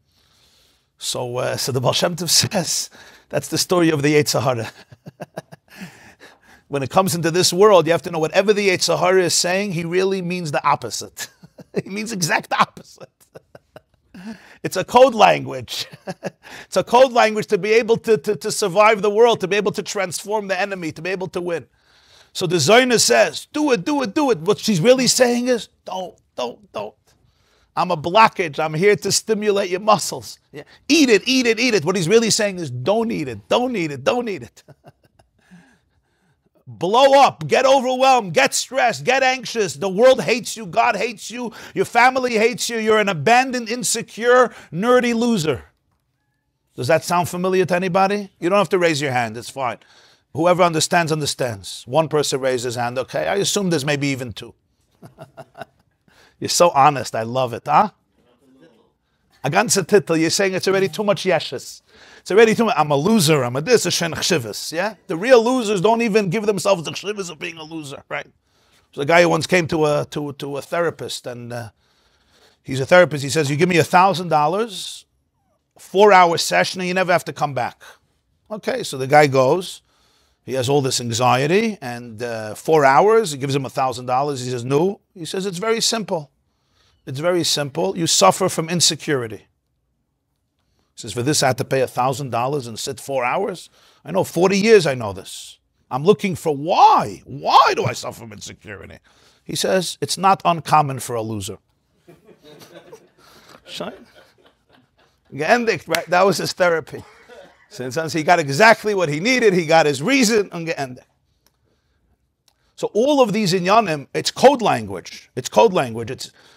So the Baal Shem Tov says, that's the story of the Yetzer Hara. When it comes into this world, you have to know whatever the Yetzer Hara is saying, he really means the opposite. He means exact opposite. It's a code language. It's a code language to be able to survive the world, to be able to transform the enemy, to be able to win. So the Zayna says, do it. What she's really saying is, don't. I'm a blockage. I'm here to stimulate your muscles. Yeah. Eat it. What he's really saying is, don't eat it. Blow up, get overwhelmed, get stressed, get anxious. The world hates you, God hates you, your family hates you, you're an abandoned, insecure, nerdy loser. Does that sound familiar to anybody? You don't have to raise your hand, it's fine. Whoever understands, understands. One person raised his hand, okay. I assume there's maybe even two. You're so honest, I love it, huh? A ganze titel, you're saying it's already too much yeshes. It's already too much, I'm a loser, I'm a this, a shen chshivas, yeah? The real losers don't even give themselves the chshivas of being a loser, right? So the guy who once came to a therapist, and he's a therapist, he says, you give me $1,000, 4-hour session, and you never have to come back. Okay, so the guy goes, he has all this anxiety, and 4 hours, he gives him $1,000, he says, no. He says, it's very simple. It's very simple. You suffer from insecurity. He says, for this I had to pay $1,000 and sit 4 hours? I know, 40 years I know this. I'm looking for why. Why do I suffer from insecurity? He says, it's not uncommon for a loser. Right? That was his therapy. Since he got exactly what he needed, he got his reason. So all of these inyanim, it's code language. It's code language.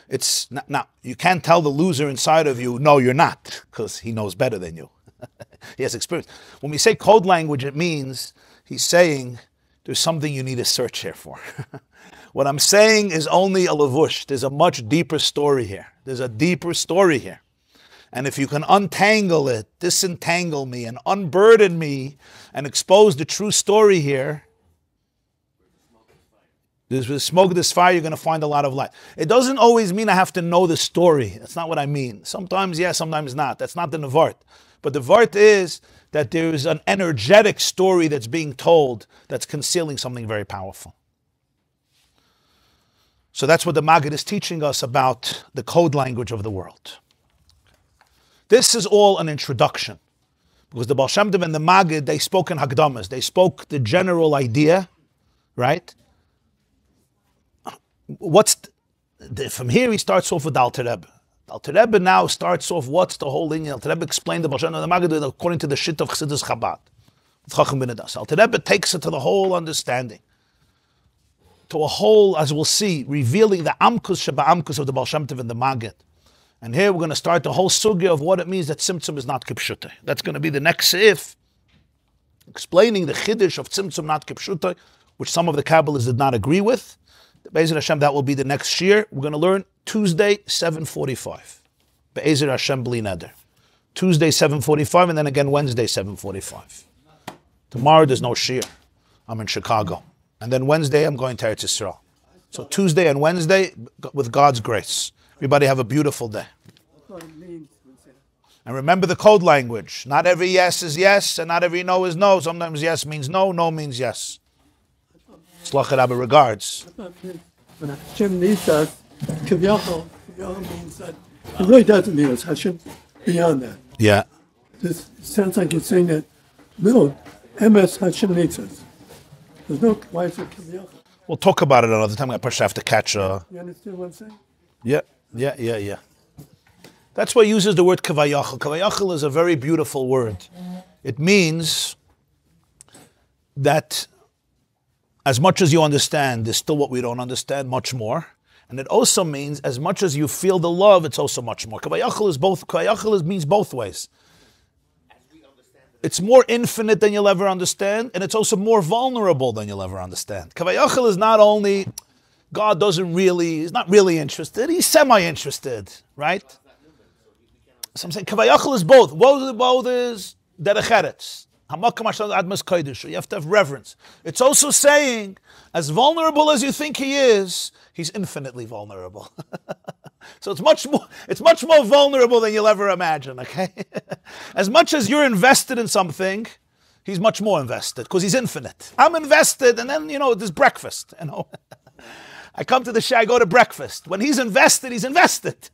It's not, now, you can't tell the loser inside of you, no, you're not, because he knows better than you. He has experience. When we say code language, it means he's saying there's something you need to search here for. What I'm saying is only a lavush. There's a much deeper story here. There's a deeper story here. And if you can untangle it, disentangle me, and unburden me, and expose the true story here, with smoke this fire, you're going to find a lot of light. It doesn't always mean I have to know the story. That's not what I mean. Sometimes yes, sometimes not. That's not the Nevart. But the Vart is that there is an energetic story that's being told that's concealing something very powerful. So that's what the Maggid is teaching us about the code language of the world. This is all an introduction. Because the Baal Shem Tov and the Maggid, they spoke in Hakdamas. They spoke the general idea, right? from here he starts off with the Alter Rebbe. The Alter Rebbe now starts off what's the whole lineage. Alter Rebbe explained the Baal Shem Tov and the Maggid according to the shit of Chassidus Chabad. Alter Rebbe takes it to the whole understanding, to a whole, as we'll see, revealing the Amkus Sheba Amkus of the Baal Shem Tov and the Maggid. And here we're going to start the whole sugya of what it means that Tzimtzum is not Kipshutay. That's going to be the next seif, explaining the Chiddush of Tzimtzum not Kipshutay, which some of the Kabbalists did not agree with. Be'ezer Hashem, that will be the next shir. We're going to learn Tuesday, 7:45. Be'ezer Hashem Bli Neder. Tuesday, 7:45, and then again Wednesday, 7:45. Tomorrow there's no shir. I'm in Chicago. And then Wednesday I'm going to Eretz Yisrael. So Tuesday and Wednesday, with God's grace. Everybody have a beautiful day. And remember the code language. Not every yes is yes, and not every no is no. Sometimes yes means no, no means yes. Slachat Rabbi regards. When Hashem needs us, Kaviyachal means that it really doesn't mean it's Hashem beyond that. Yeah. This sounds like you're saying that, no, MS Hashem needs us. There's no, why is it Kaviyachal? We'll talk about it another time. I have to catch a... You understand what I'm saying? Yeah. That's why he uses the word kavayachal. Kavayachal is a very beautiful word. It means that as much as you understand, there's still what we don't understand, much more. And it also means as much as you feel the love, it's also much more. Kavayachal is both. Kavayachal means both ways. It's more infinite than you'll ever understand, and it's also more vulnerable than you'll ever understand. Kavayachal is not only... God he's not really interested, he's semi-interested, right? So I'm saying, Kavayachal is both. Both is derech eretz. You have to have reverence. It's also saying, as vulnerable as you think he is, he's infinitely vulnerable. So it's much more vulnerable than you'll ever imagine, okay? As much as you're invested in something, he's much more invested, because he's infinite. I'm invested, and then, there's breakfast, I come to the shah, I go to breakfast. When he's invested, he's invested.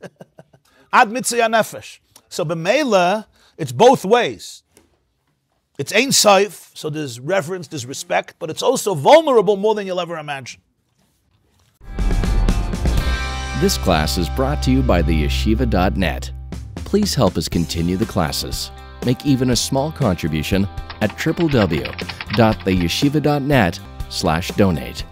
Ad mitzvah nefesh. So b'meila, it's both ways. It's ein sof, so there's reverence, there's respect, but it's also vulnerable more than you'll ever imagine. This class is brought to you by theyeshiva.net. Please help us continue the classes. Make even a small contribution at www.theyeshiva.net/donate.